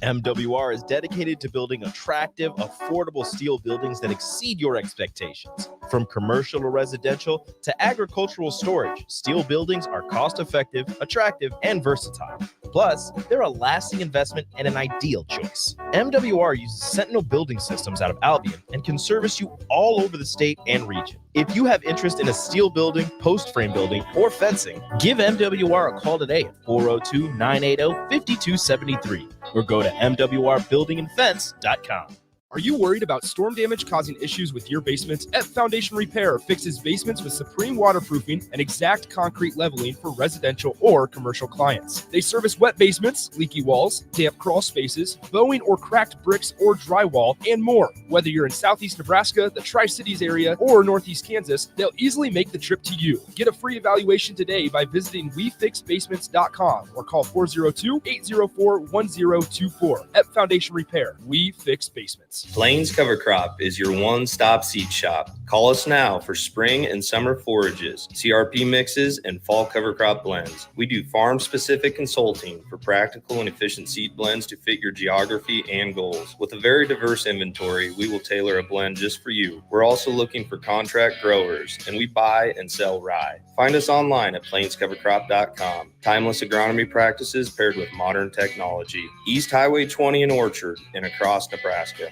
[SPEAKER 16] MWR is dedicated to building attractive, affordable steel buildings that exceed your expectations.
[SPEAKER 5] From commercial to residential to agricultural storage, steel buildings are cost-effective, attractive, and versatile. Plus, they're a lasting investment and an ideal choice. MWR uses Sentinel Building Systems out of Albion and can service you all over the state and region. If you have interest in a steel building, post frame building, or fencing, give MWR a call today at 402-980-5273 or go to mwrbuildingandfence.com.
[SPEAKER 15] Are you worried about storm damage causing issues with your basement? F Foundation Repair fixes basements with supreme waterproofing and exact concrete leveling for residential or commercial clients. They service wet basements, leaky walls, damp crawl spaces, bowing or cracked bricks or drywall, and more. Whether you're in Southeast Nebraska, the Tri-Cities area, or Northeast Kansas, they'll easily make the trip to you. Get a free evaluation today by visiting WeFixBasements.com or call 402-804-1024. F Foundation Repair. We fix basements.
[SPEAKER 2] Plains Cover Crop is your one-stop seed shop. Call us now for spring and summer forages, CRP mixes, and fall cover crop blends. We do farm-specific consulting for practical and efficient seed blends to fit your geography and goals. With a very diverse inventory, we will tailor a blend just for you. We're also looking for contract growers, and we buy and sell rye. Find us online at plainscovercrop.com. Timeless agronomy practices paired with modern technology. East Highway 20 in Orchard and across Nebraska.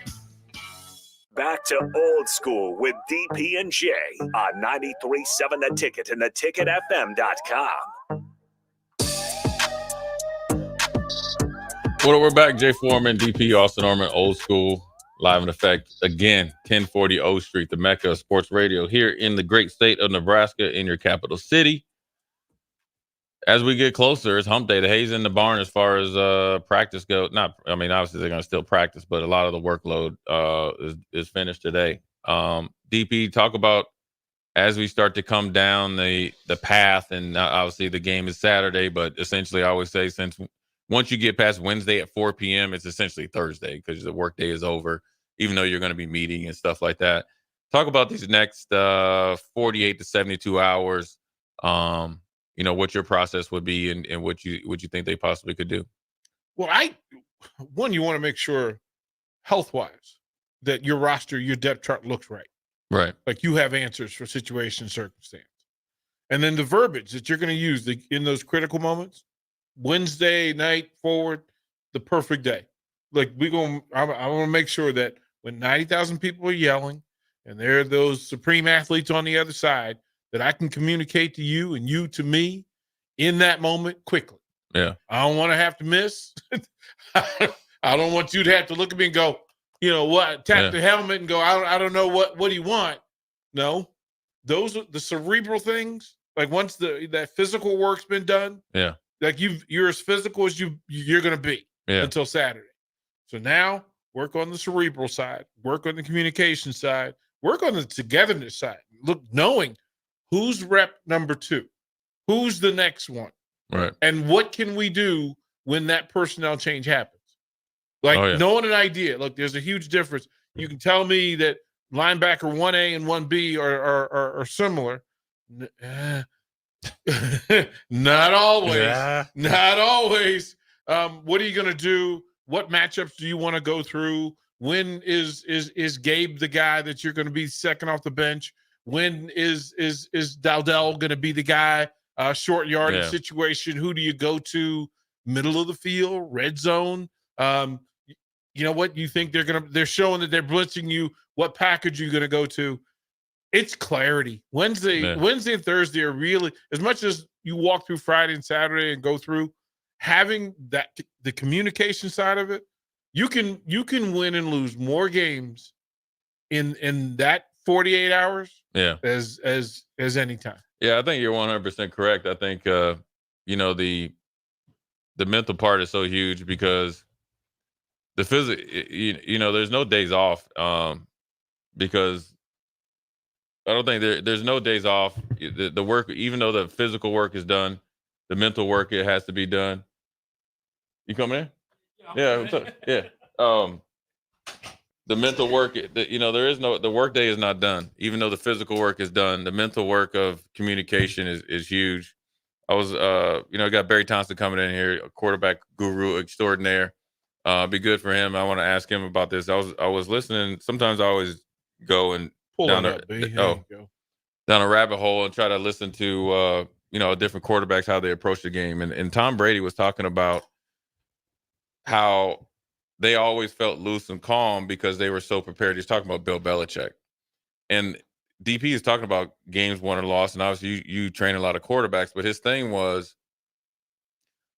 [SPEAKER 10] Back to Old School with DP and J on 93.7 The Ticket and theticketfm.com.
[SPEAKER 13] Well, we're back. Jay Foreman, DP, Austin Norman, Old School, live in effect again, 1040 O Street, the Mecca of Sports Radio here in the great state of Nebraska, in your capital city. As we get closer, it's hump day. The hay's in the barn as far as practice goes. Obviously they're going to still practice, but a lot of the workload is finished today. DP, talk about as we start to come down the path, and obviously the game is Saturday, but essentially I always say since once you get past Wednesday at 4 p.m., it's essentially Thursday because the workday is over, even though you're going to be meeting and stuff like that. Talk about these next 48 to 72 hours. What your process would be and what you think they possibly could do.
[SPEAKER 12] Well, you want to make sure health-wise that your roster, your depth chart looks right.
[SPEAKER 13] Right.
[SPEAKER 12] Like you have answers for situation, circumstance. And then the verbiage that you're going to use in those critical moments, Wednesday night forward, the perfect day. Like I want to make sure that when 90,000 people are yelling and there are those supreme athletes on the other side, that I can communicate to you and you to me in that moment quickly.
[SPEAKER 13] Yeah.
[SPEAKER 12] I don't want to have to miss. I don't want you to have to look at me and go, tap the helmet and go, I don't know what do you want? No. Those are the cerebral things. Like once that physical work's been done.
[SPEAKER 13] Yeah.
[SPEAKER 12] Like you're as physical as you're going to be until Saturday. So now work on the cerebral side, work on the communication side, work on the togetherness side. Look, knowing who's rep number 2? Who's the next one?
[SPEAKER 13] Right.
[SPEAKER 12] And what can we do when that personnel change happens? Like knowing an idea. Look, there's a huge difference. You can tell me that linebacker 1A and 1B are similar. Not always.
[SPEAKER 13] Yeah.
[SPEAKER 12] Not always. What are you going to do? What matchups do you want to go through? When is Gabe the guy that you're going to be second off the bench? When is Dowdell going to be the guy? Short yardage situation. Who do you go to? Middle of the field, red zone. You know what? You think they're showing that they're blitzing you. What package are you going to go to? It's clarity. Wednesday and Thursday are really, as much as you walk through Friday and Saturday and go through, having the communication side of it, you can win and lose more games in that 48 hours as any time.
[SPEAKER 13] Yeah, I think you're 100% correct. I think the mental part is so huge because the physical, there's no days off because I don't think there's no days off. The work, even though the physical work is done, the mental work, it has to be done. You coming in? Yeah. The mental work, the work day is not done. Even though the physical work is done, the mental work of communication is huge. I was, I got Barry Thompson coming in here, a quarterback guru extraordinaire. Be good for him. I want to ask him about this. I was listening. Sometimes I always go and
[SPEAKER 12] Pull
[SPEAKER 13] down
[SPEAKER 12] it up, B. There you go.
[SPEAKER 13] down a rabbit hole and try to listen to different quarterbacks, how they approach the game. And Tom Brady was talking about how they always felt loose and calm because they were so prepared. He's talking about Bill Belichick. And DP is talking about games won or lost, and obviously you train a lot of quarterbacks, but his thing was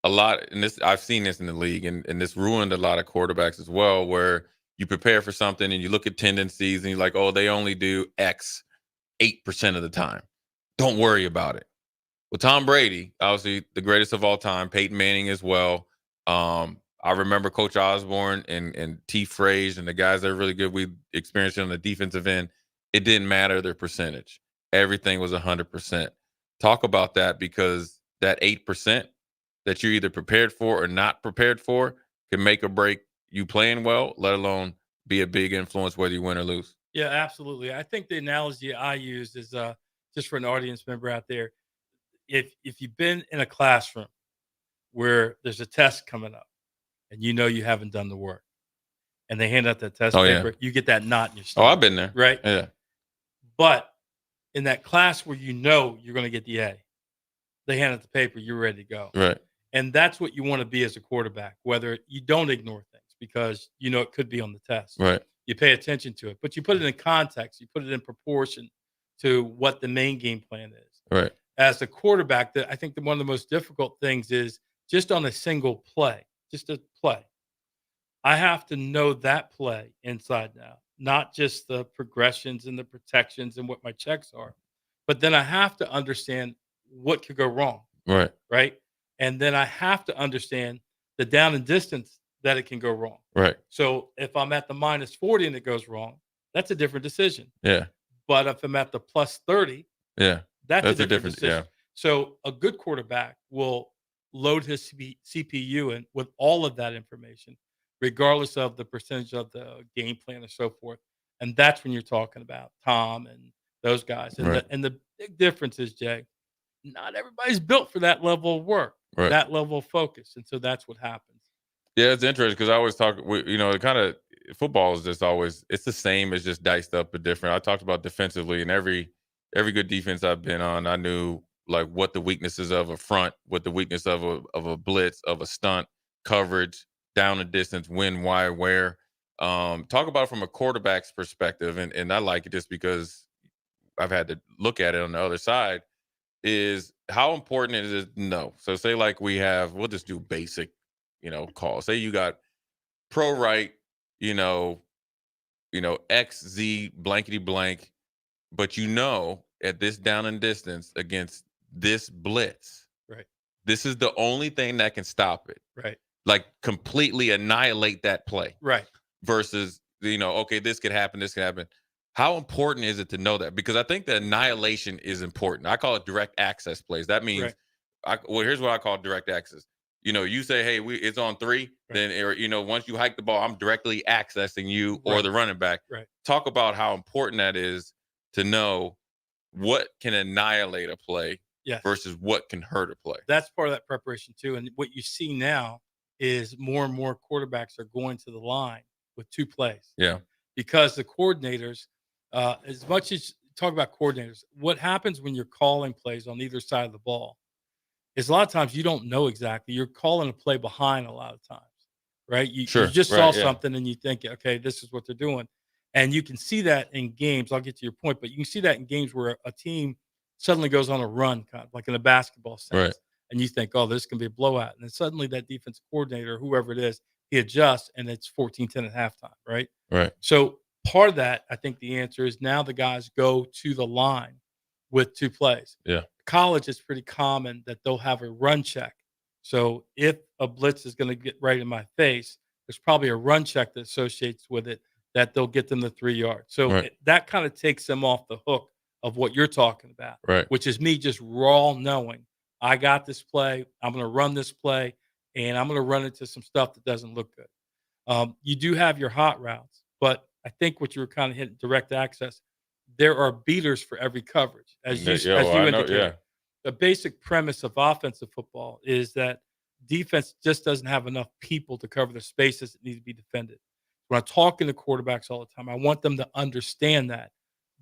[SPEAKER 13] a lot, and this I've seen this in the league, and this ruined a lot of quarterbacks as well, where you prepare for something and you look at tendencies and you're like, oh, they only do X 8% of the time. Don't worry about it. Well, Tom Brady, obviously the greatest of all time, Peyton Manning as well. I remember Coach Osborne and T. Frazier and the guys that are really good we experienced on the defensive end. It didn't matter their percentage. Everything was 100%. Talk about that, because that 8% that you're either prepared for or not prepared for can make or break you playing well, let alone be a big influence whether you win or lose.
[SPEAKER 3] Yeah, absolutely. I think the analogy I use is just for an audience member out there. If you've been in a classroom where there's a test coming up and you know you haven't done the work, and they hand out that test paper, you get that knot in your stomach.
[SPEAKER 13] Oh, I've been there.
[SPEAKER 3] Right?
[SPEAKER 13] Yeah.
[SPEAKER 3] But in that class where you know you're going to get the A, they hand out the paper, you're ready to go.
[SPEAKER 13] Right.
[SPEAKER 3] And that's what you want to be as a quarterback, whether you don't ignore things because you know it could be on the test.
[SPEAKER 13] Right.
[SPEAKER 3] You pay attention to it, but you put it in context, you put it in proportion to what the main game plan is.
[SPEAKER 13] Right.
[SPEAKER 3] As a quarterback, I think one of the most difficult things is just on a single play, just a play. I have to know that play inside and out, not just the progressions and the protections and what my checks are, but then I have to understand what could go wrong.
[SPEAKER 13] Right.
[SPEAKER 3] Right. And then I have to understand the down and distance that it can go wrong.
[SPEAKER 13] Right.
[SPEAKER 3] So if I'm at the minus 40 and it goes wrong, that's a different decision.
[SPEAKER 13] Yeah.
[SPEAKER 3] But if I'm at the plus 30,
[SPEAKER 13] yeah,
[SPEAKER 3] that's a different decision.
[SPEAKER 13] Yeah.
[SPEAKER 3] So a good quarterback will load his CPU in with all of that information, regardless of the percentage of the game plan and so forth. And that's when you're talking about Tom and those guys. And,
[SPEAKER 13] right.
[SPEAKER 3] the big difference is, Jay, not everybody's built for that level of work,
[SPEAKER 13] right.
[SPEAKER 3] that level of focus. And so that's what happens.
[SPEAKER 13] Yeah, it's interesting because I always talk, kind of football is just always, it's the same, it's just diced up but different. I talked about defensively, and every good defense I've been on, I knew like what the weaknesses of a front, what the weakness of a blitz, of a stunt, coverage, down and distance, when, why, where. Talk about it from a quarterback's perspective, and I like it just because I've had to look at it on the other side, is how important is it to know. So say like we'll just do basic, calls. Say you got pro right, X, Z, blankety blank, but at this down and distance against this blitz,
[SPEAKER 3] right,
[SPEAKER 13] this is the only thing that can stop it.
[SPEAKER 3] Right.
[SPEAKER 13] Like completely annihilate that play.
[SPEAKER 3] Right.
[SPEAKER 13] Versus, okay, this could happen. How important is it to know that? Because I think the annihilation is important. I call it direct access plays. That means, here's what I call direct access. You say, hey, it's on 3, then, once you hike the ball, I'm directly accessing you or the running back.
[SPEAKER 3] Right.
[SPEAKER 13] Talk about how important that is to know what can annihilate a play versus what can hurt a play.
[SPEAKER 3] That's part of that preparation too. And what you see now is more and more quarterbacks are going to the line with 2 plays.
[SPEAKER 13] Yeah.
[SPEAKER 3] Because the coordinators, as much as talk about coordinators, what happens when you're calling plays on either side of the ball is a lot of times you don't know exactly. You're calling a play behind a lot of times, right? You just saw something and you think, okay, this is what they're doing. And you can see that in games. I'll get to your point, but you can see that in games where a team suddenly goes on a run, kind of like in a basketball sense.
[SPEAKER 13] Right.
[SPEAKER 3] And you think, oh, this can be a blowout. And then suddenly that defensive coordinator, whoever it is, he adjusts and it's 14-10 at halftime, right?
[SPEAKER 13] Right.
[SPEAKER 3] So part of that, I think the answer is now the guys go to the line with 2 plays.
[SPEAKER 13] Yeah.
[SPEAKER 3] College, it's pretty common that they'll have a run check. So if a blitz is going to get right in my face, there's probably a run check that associates with it that they'll get them the 3 yards. So that kind of takes them off the hook of what you're talking about, which is me just raw knowing I got this play, I'm going to run this play, and I'm going to run into some stuff that doesn't look good. You do have your hot routes, but I think what you were kind of hitting, direct access, there are beaters for every coverage. As you indicated, the basic premise of offensive football is that defense just doesn't have enough people to cover the spaces that need to be defended. When I'm talking to quarterbacks all the time, I want them to understand that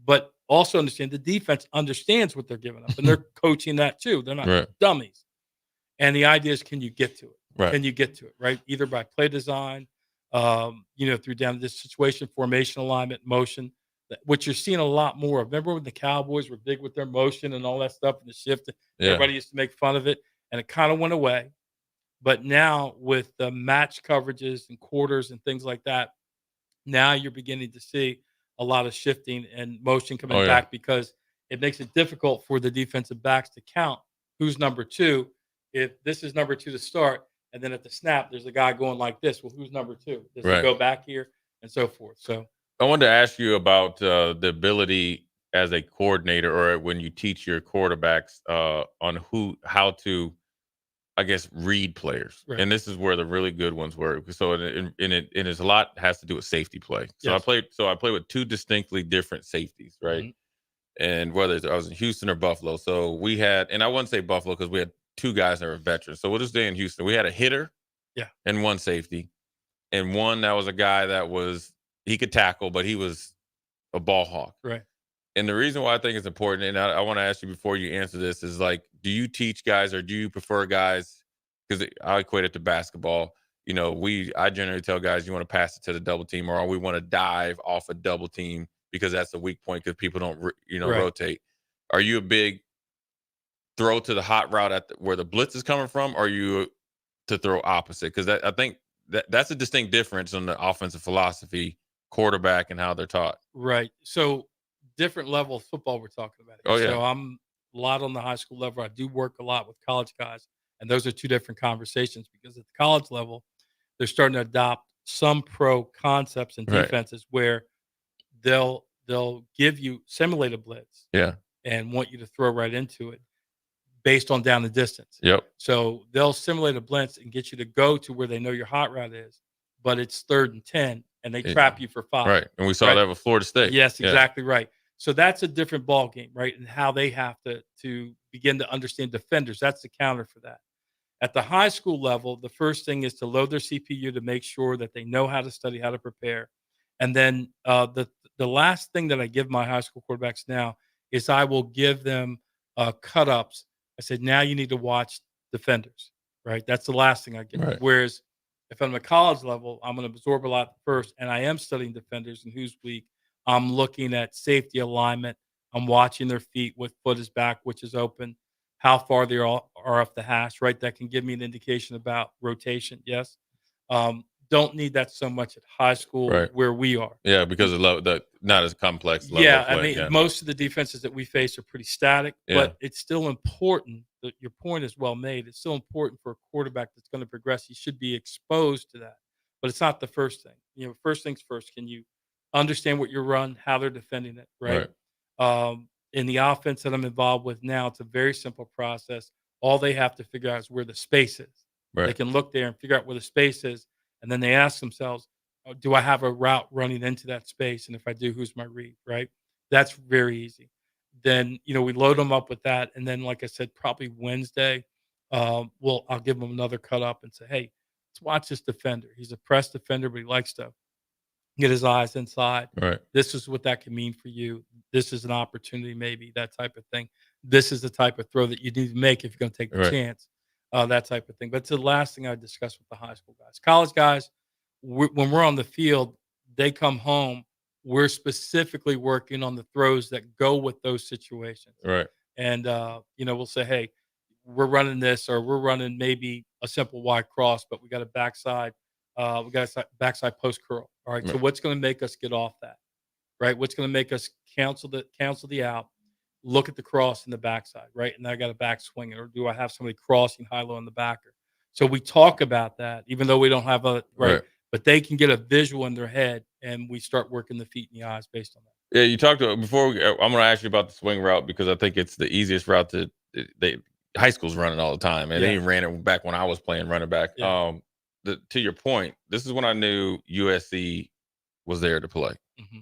[SPEAKER 3] but also understand the defense understands what they're giving up, and they're coaching that too. They're not dummies. And the idea is, can you get to it?
[SPEAKER 13] Right.
[SPEAKER 3] Can you get to it? Right. Either by play design, through down this situation, formation alignment, motion, which you're seeing a lot more of. Remember when the Cowboys were big with their motion and all that stuff and the shift? Everybody used to make fun of it, and it kind of went away. But now with the match coverages and quarters and things like that, now you're beginning to see a lot of shifting and motion coming back because it makes it difficult for the defensive backs to count who's number 2. If this is number 2 to start, and then at the snap, there's a guy going like this. Well, who's number 2? Does he go back here? And so forth. So
[SPEAKER 13] I wanted to ask you about the ability as a coordinator or when you teach your quarterbacks on how to, I guess, read players.
[SPEAKER 3] Right.
[SPEAKER 13] And this is where the really good ones were. So it's a lot has to do with safety play. So I played with 2 distinctly different safeties, right? Mm-hmm. And whether I was in Houston or Buffalo. So we had, and I wouldn't say Buffalo because we had 2 guys that were veterans. So we'll just stay in Houston. We had a hitter and 1 safety. And one that was a guy that he could tackle, but he was a ball hawk.
[SPEAKER 3] Right.
[SPEAKER 13] And the reason why I think it's important, and I want to ask you before you answer this, is like, do you teach guys or do you prefer guys? Because I equate it to basketball. I generally tell guys you want to pass it to the double team, or we want to dive off a double team because that's a weak point because people don't, rotate. Are you a big throw to the hot route where the blitz is coming from, or are you to throw opposite? Because I think that's a distinct difference in the offensive philosophy, quarterback, and how they're taught.
[SPEAKER 3] Right. So different level of football we're talking about.
[SPEAKER 13] Oh, yeah.
[SPEAKER 3] So I'm a lot on the high school level. I do work a lot with college guys, and those are 2 different conversations because at the college level, they're starting to adopt some pro concepts and defenses where they'll give you simulate a blitz and want you to throw right into it based on down the distance.
[SPEAKER 13] Yep.
[SPEAKER 3] So they'll simulate a blitz and get you to go to where they know your hot route is, but it's 3rd and 10, and they trap you for 5.
[SPEAKER 13] Right. And we saw that with Florida State.
[SPEAKER 3] Yes, exactly right. So that's a different ball game, right? And how they have to begin to understand defenders. That's the counter for that. At the high school level, the first thing is to load their CPU to make sure that they know how to study, how to prepare. And then the last thing that I give my high school quarterbacks now is I will give them cut-ups. I said, now you need to watch defenders, right? That's the last thing I give.
[SPEAKER 13] Right.
[SPEAKER 3] Whereas if I'm at college level, I'm going to absorb a lot first, and I am studying defenders and who's weak. I'm looking at safety alignment. I'm watching their feet, what foot is back, which is open, how far they are off the hash, right? That can give me an indication about rotation, yes. Don't need that so much at high school where we are.
[SPEAKER 13] Yeah, because of the not as complex level
[SPEAKER 3] Yeah,
[SPEAKER 13] of play.
[SPEAKER 3] I mean, most of the defenses that we face are pretty static, but it's still important. Your point is well made. It's still important for a quarterback that's going to progress. He should be exposed to that, but it's not the first thing. First things first, can you understand what you run, how they're defending it, right? In the offense that I'm involved with now, it's a very simple process. All they have to figure out is where the space is.
[SPEAKER 13] Right.
[SPEAKER 3] They can look there and figure out where the space is, and then they ask themselves, do I have a route running into that space? And if I do, who's my read, right? That's very easy. Then, we load them up with that. And then, like I said, probably Wednesday, I'll give them another cut up and say, hey, let's watch this defender. He's a press defender, but he likes to get his eyes inside.
[SPEAKER 13] Right.
[SPEAKER 3] This is what that can mean for you. This is an opportunity, maybe, that type of thing. This is the type of throw that you need to make if you're going to take the chance, that type of thing. But it's the last thing I discuss with the high school guys. College guys, when we're on the field, they come home. We're specifically working on the throws that go with those situations.
[SPEAKER 13] Right.
[SPEAKER 3] And, we'll say, hey, we're running this, or we're running maybe a simple wide cross, but we got a backside. We got a backside post curl. All right. So what's going to make us get off that? Right. What's going to make us cancel the out? Look at the cross in the backside. Right. And I got a back swing, or do I have somebody crossing high low in the backer? So we talk about that, even though we don't have right. But they can get a visual in their head, and we start working the feet and the eyes based on that.
[SPEAKER 13] Yeah, you talked about before. I'm going to ask you about the swing route because I think it's the easiest route high school's running all the time, and they ran it back when I was playing running back.
[SPEAKER 3] Yeah.
[SPEAKER 13] To your point, this is when I knew USC was there to play.
[SPEAKER 3] Mm-hmm.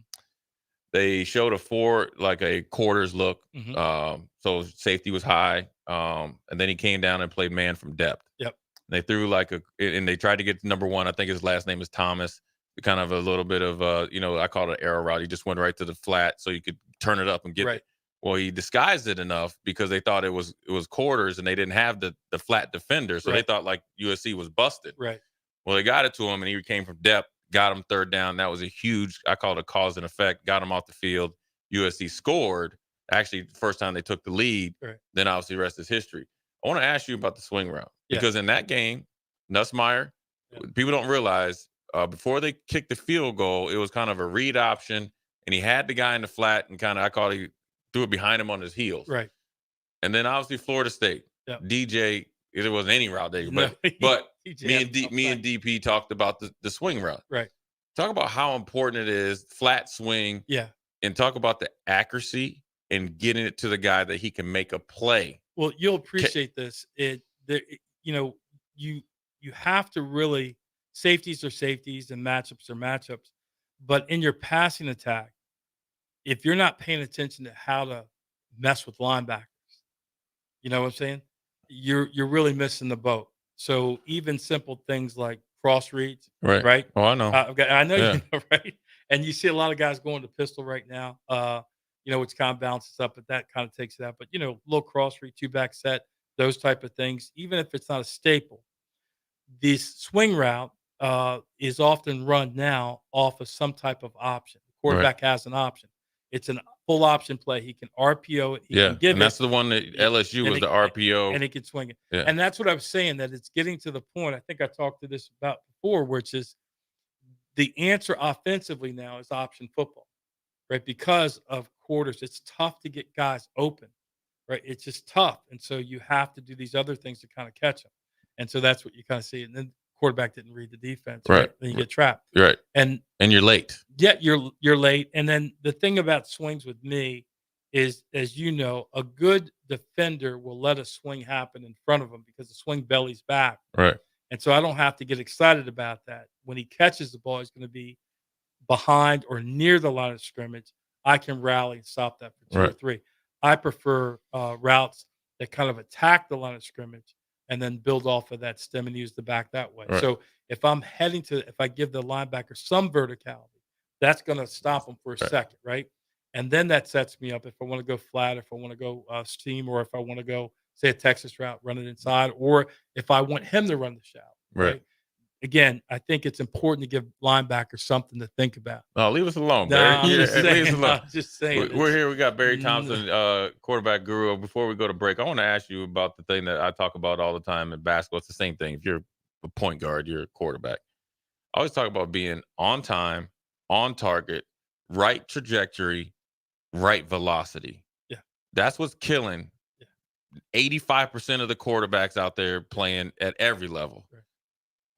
[SPEAKER 13] They showed a quarters look.
[SPEAKER 3] Mm-hmm.
[SPEAKER 13] So safety was high. And then he came down and played man from depth.
[SPEAKER 3] Yep.
[SPEAKER 13] They threw and they tried to get to number 1. I think his last name is Thomas. Kind of a little bit of I call it an arrow route. He just went right to the flat so you could turn it up and get it. Well, he disguised it enough because they thought it was quarters and they didn't have the flat defender. So they thought like USC was busted.
[SPEAKER 3] Right.
[SPEAKER 13] Well, they got it to him and he came from depth, got him third down. That was a huge, I call it a cause and effect, got him off the field. USC scored. Actually, the first time they took the lead, then obviously the rest is history. I want to ask you about the swing route because in that game, Nussmeier, people don't realize before they kicked the field goal, it was kind of a read option and he had the guy in the flat and kind of, I call it, threw it behind him on his heels.
[SPEAKER 3] Right.
[SPEAKER 13] And then obviously Florida State, DJ, it wasn't any route there, but me and DP talked about the swing route.
[SPEAKER 3] Right.
[SPEAKER 13] Talk about how important it is, flat swing.
[SPEAKER 3] Yeah.
[SPEAKER 13] And talk about the accuracy and getting it to the guy that he can make a play.
[SPEAKER 3] Well, you'll appreciate this. You have to really, safeties are safeties and matchups are matchups. But in your passing attack, if you're not paying attention to how to mess with linebackers, you know what I'm saying? You're really missing the boat. So even simple things like cross reads, right?
[SPEAKER 13] Oh, I know.
[SPEAKER 3] I know you know, right? And you see a lot of guys going to pistol right now, which kind of balances up, but that kind of takes it out. But, little cross read, 2-back set, those type of things, even if it's not a staple. This swing route is often run now off of some type of option. The quarterback has an option. It's a full option play. He can RPO it. He can give
[SPEAKER 13] and that's the one that LSU was the RPO.
[SPEAKER 3] And he can swing it.
[SPEAKER 13] Yeah.
[SPEAKER 3] And that's what I was saying, that it's getting to the point, I think I talked to this about before, which is the answer offensively now is option football, right? Because of quarters, it's tough to get guys open, right? It's just tough. And so you have to do these other things to kind of catch them. And so that's what you kind of see. And then quarterback didn't read the defense, right? Then you get trapped.
[SPEAKER 13] Right.
[SPEAKER 3] And
[SPEAKER 13] you're late.
[SPEAKER 3] Yeah, you're late. And then the thing about swings with me is, as you know, a good defender will let a swing happen in front of him because the swing bellies back.
[SPEAKER 13] Right.
[SPEAKER 3] And so I don't have to get excited about that. When he catches the ball, he's going to be behind or near the line of scrimmage. I can rally and stop that for 2 or 3. I prefer routes that kind of attack the line of scrimmage and then build off of that stem and use the back that way.
[SPEAKER 13] Right.
[SPEAKER 3] So if I give the linebacker some verticality, that's going to stop him for a second, right? And then that sets me up if I want to go flat, if I want to go steam, or if I want to go, say, a Texas route, run it inside, or if I want him to run the shout.
[SPEAKER 13] Right.
[SPEAKER 3] Again, I think it's important to give linebackers something to think about.
[SPEAKER 13] No, leave us alone,
[SPEAKER 3] No,
[SPEAKER 13] Barry.
[SPEAKER 3] I'm just saying,
[SPEAKER 13] leave us alone.
[SPEAKER 3] I'm just saying.
[SPEAKER 13] We're here. We got Barry Thompson, quarterback guru. Before we go to break, I want to ask you about the thing that I talk about all the time in basketball. It's the same thing. If you're a point guard, you're a quarterback. I always talk about being on time, on target, right trajectory, right velocity.
[SPEAKER 3] Yeah.
[SPEAKER 13] That's what's killing 85% of the quarterbacks out there playing at every level.
[SPEAKER 3] Right.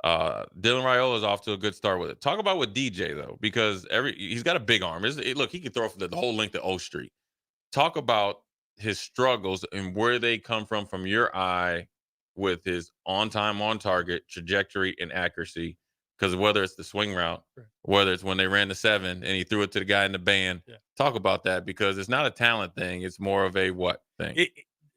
[SPEAKER 13] Dylan Raiola is off to a good start with it. Talk about with DJ though, because he's got a big arm. Look, he can throw for the whole length of O Street. Talk about his struggles and where they come from your eye with his on time, on target trajectory and accuracy. Because whether it's the swing route, whether it's when they ran the 7 and he threw it to the guy in the band, talk about that because it's not a talent thing. It's more of a what thing.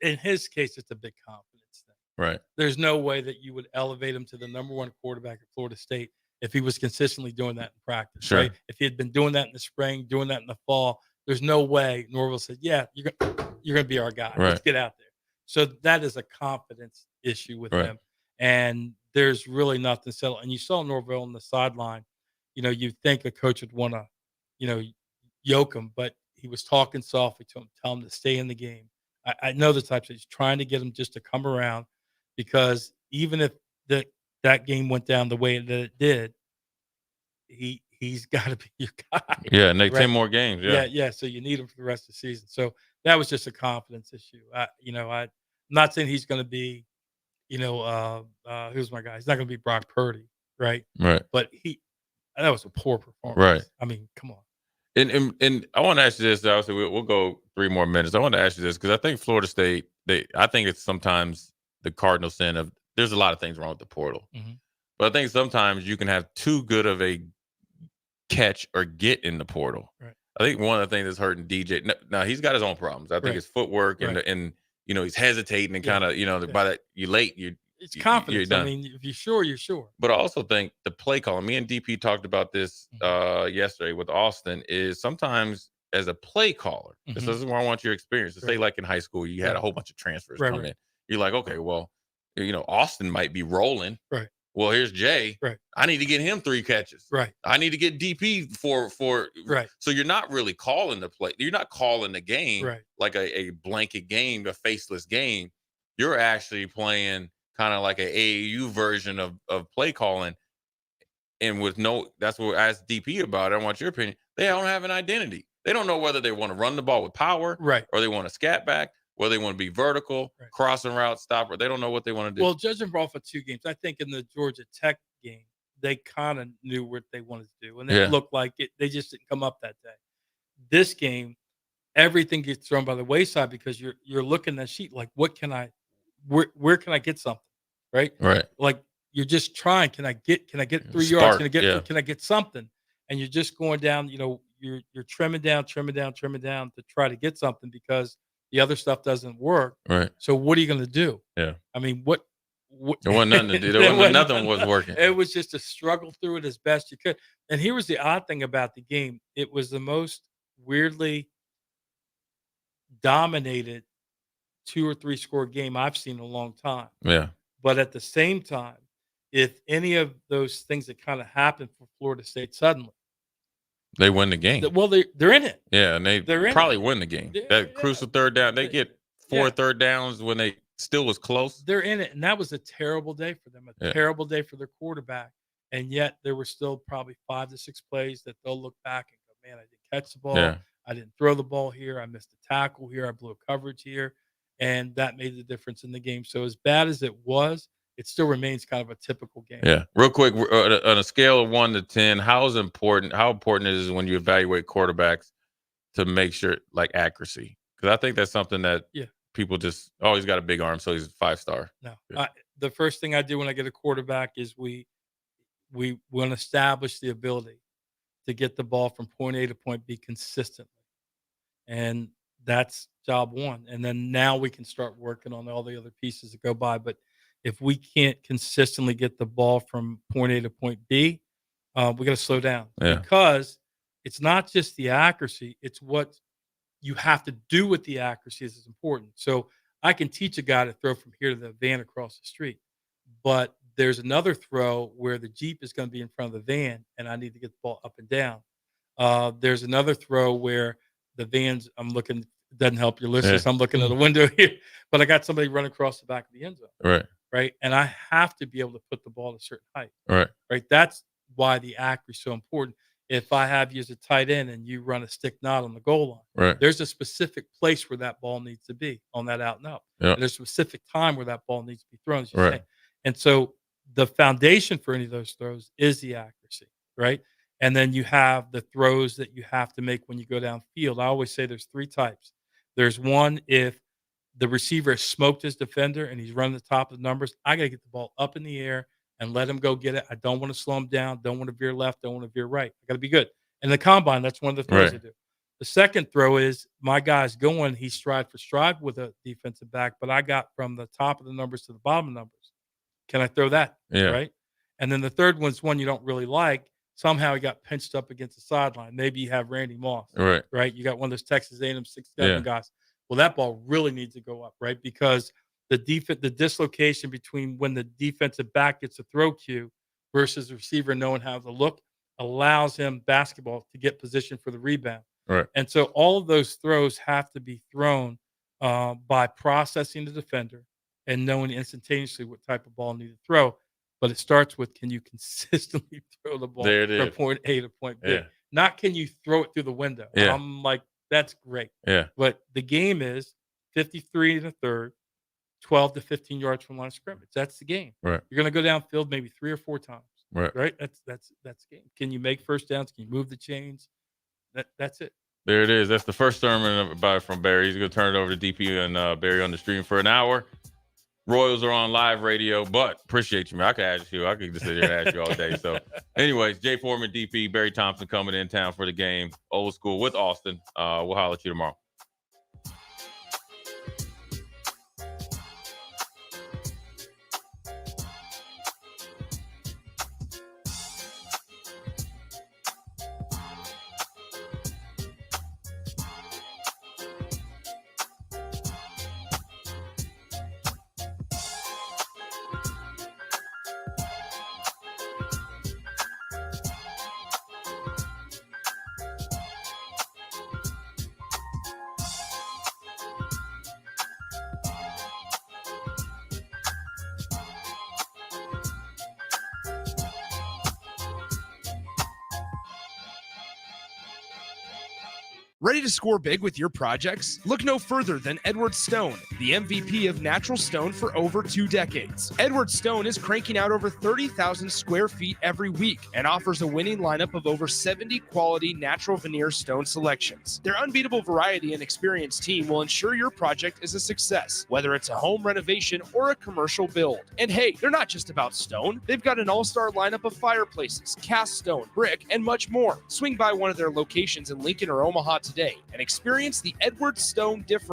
[SPEAKER 3] In his case, it's a big confidence thing.
[SPEAKER 13] Right.
[SPEAKER 3] There's no way that you would elevate him to the number 1 quarterback at Florida State if he was consistently doing that in practice.
[SPEAKER 13] Sure.
[SPEAKER 3] Right? If he had been doing that in the spring, doing that in the fall, there's no way Norvell said, "Yeah, you're gonna be our guy.
[SPEAKER 13] Right.
[SPEAKER 3] Let's get out there." So that is a confidence issue with him, and there's really nothing settled. And you saw Norvell on the sideline. You think a coach would want to, yoke him, but he was talking softly to him, tell him to stay in the game. I know the types of he's trying to get him just to come around, because even if that game went down the way that it did, he's got to be your guy.
[SPEAKER 13] Yeah, and 10 more games.
[SPEAKER 3] Yeah. So you need him for the rest of the season. So that was just a confidence issue. I'm not saying he's going to be, who's my guy? He's not going to be Brock Purdy, right?
[SPEAKER 13] Right.
[SPEAKER 3] But that was a poor performance.
[SPEAKER 13] Right.
[SPEAKER 3] I mean, come on.
[SPEAKER 13] And I want to ask you this. Obviously, we'll go 3 more minutes. I want to ask you this because I think Florida State. I think it's sometimes the cardinal sin of. There's a lot of things wrong with the portal, but I think sometimes you can have too good of a catch or get in the portal.
[SPEAKER 3] Right.
[SPEAKER 13] I think one of the things that's hurting DJ. Now he's got his own problems. I think his footwork and he's hesitating and kind of by that you late you.
[SPEAKER 3] It's confidence.
[SPEAKER 13] You're done.
[SPEAKER 3] I mean, if you're sure, you're sure.
[SPEAKER 13] But I also think the play calling. Me and DP talked about this yesterday with Austin. Is sometimes as a play caller, this is where I want your experience. To say,
[SPEAKER 3] Right.
[SPEAKER 13] like in high school, you had a whole bunch of transfers
[SPEAKER 3] Right,
[SPEAKER 13] come
[SPEAKER 3] right.
[SPEAKER 13] in. You're like, okay, well, Austin might be rolling.
[SPEAKER 3] Right.
[SPEAKER 13] Well, here's Jay.
[SPEAKER 3] Right.
[SPEAKER 13] I need to get him 3 catches.
[SPEAKER 3] Right.
[SPEAKER 13] I need to get DP for
[SPEAKER 3] Right.
[SPEAKER 13] So you're not really calling the play. You're not calling the game
[SPEAKER 3] Right.
[SPEAKER 13] like a blanket game, a faceless game. You're actually playing kind of like an AAU version of play calling. And that's what I asked DP about it. I want your opinion. They don't have an identity. They don't know whether they want to run the ball with power,
[SPEAKER 3] right,
[SPEAKER 13] or they want to scat back, whether they want to be vertical, crossing route, stopper. They don't know what they want to do.
[SPEAKER 3] Well, judging off of 2 games, I think in the Georgia Tech game, they kind of knew what they wanted to do, and it looked like it. They just didn't come up that day. This game, everything gets thrown by the wayside because you're looking at the sheet like, what can I, where can I get something, right?
[SPEAKER 13] Right.
[SPEAKER 3] Like you're just trying. Can I get 3 yards? Can I get something? And you're just going down. You're trimming down to try to get something because the other stuff doesn't work.
[SPEAKER 13] Right.
[SPEAKER 3] So what are you going to do?
[SPEAKER 13] Yeah.
[SPEAKER 3] I mean, what
[SPEAKER 13] there wasn't nothing to do. Nothing was working.
[SPEAKER 3] It was just to struggle through it as best you could. And here was the odd thing about the game. It was the most weirdly dominated 2 or 3 score game I've seen in a long time.
[SPEAKER 13] Yeah.
[SPEAKER 3] But at the same time, if any of those things that kind of happened for Florida State suddenly,
[SPEAKER 13] they win the game.
[SPEAKER 3] Well, they're in it.
[SPEAKER 13] Yeah, and they're probably win the game. That crucial third down, they get 4 third downs when they still was close.
[SPEAKER 3] They're in it, and that was a terrible day for them, a terrible day for their quarterback. And yet there were still probably 5 to 6 plays that they'll look back and go, man, I didn't catch the ball.
[SPEAKER 13] Yeah.
[SPEAKER 3] I didn't throw the ball here. I missed a tackle here. I blew a coverage here. And that made the difference in the game. So as bad as it was, it still remains kind of a typical game.
[SPEAKER 13] Yeah. Real quick, on a scale of 1 to 10, how important is it when you evaluate quarterbacks to make sure, like, accuracy? Because I think that's something that people just, he's got a big arm, so he's a 5-star.
[SPEAKER 3] No. The first thing I do when I get a quarterback is we want to establish the ability to get the ball from point A to point B consistently. And that's job one. And then now we can start working on all the other pieces that go by. But if we can't consistently get the ball from point A to point B, we got to slow down because it's not just the accuracy. It's what you have to do with the accuracy is important. So I can teach a guy to throw from here to the van across the street, but there's another throw where the Jeep is going to be in front of the van and I need to get the ball up and down. There's another throw where the van's, I'm looking, doesn't help your listeners. I'm looking at the window here, but I got somebody running across the back of the end zone. Right. And I have to be able to put the ball at a certain height. Right. That's why the accuracy is so important. If I have you as a tight end and you run a stick knot on the goal line, there's a specific place where that ball needs to be on that out and up. And there's a specific time where that ball needs to be thrown. As you say. And so the foundation for any of those throws is the accuracy. Right. And then you have the throws that you have to make when you go downfield. I always say there's 3 types. There's one, if the receiver has smoked his defender and he's running the top of the numbers, I got to get the ball up in the air and let him go get it. I don't want to slow him down. Don't want to veer left. Don't want to veer right. I got to be good. And the combine, that's one of the throws I do. The second throw is my guy's going, he's stride for stride with a defensive back, but I got from the top of the numbers to the bottom of the numbers. Can I throw that? Right. And then the third one's one you don't really like. Somehow he got pinched up against the sideline. Maybe you have Randy Moss. Right. You got one of those Texas A&M 6'7" guys. Well, that ball really needs to go up, right? Because the dislocation between when the defensive back gets a throw cue versus the receiver knowing how to look allows him basketball to get position for the rebound. And so all of those throws have to be thrown by processing the defender and knowing instantaneously what type of ball you need to throw. But it starts with, can you consistently throw the ball from point A to point B? Not can you throw it through the window. I'm like, that's great. But the game is 53 in the third, 12 to 15 yards from line of scrimmage. That's the game. You're going to go downfield maybe 3 or 4 times. Right. That's the game. Can you make first downs? Can you move the chains? That's it.
[SPEAKER 13] There it is. That's the first sermon from Barry. He's going to turn it over to DP and Barry on the stream for an hour. Royals are on live radio, but appreciate you, man. I could ask you. I could just sit here and ask you all day. So, anyways, Jay Foreman, DP, Barry Thompson coming in town for the game. Old school with Austin. We'll holler at you tomorrow.
[SPEAKER 15] Ready to score big with your projects? Look no further than Edward Stone, the MVP of natural stone for over 2 decades. Edward Stone is cranking out over 30,000 square feet every week and offers a winning lineup of over 70 quality natural veneer stone selections. Their unbeatable variety and experienced team will ensure your project is a success, whether it's a home renovation or a commercial build. And hey, they're not just about stone. They've got an all-star lineup of fireplaces, cast stone, brick, and much more. Swing by one of their locations in Lincoln or Omaha today and experience the Edward Stone difference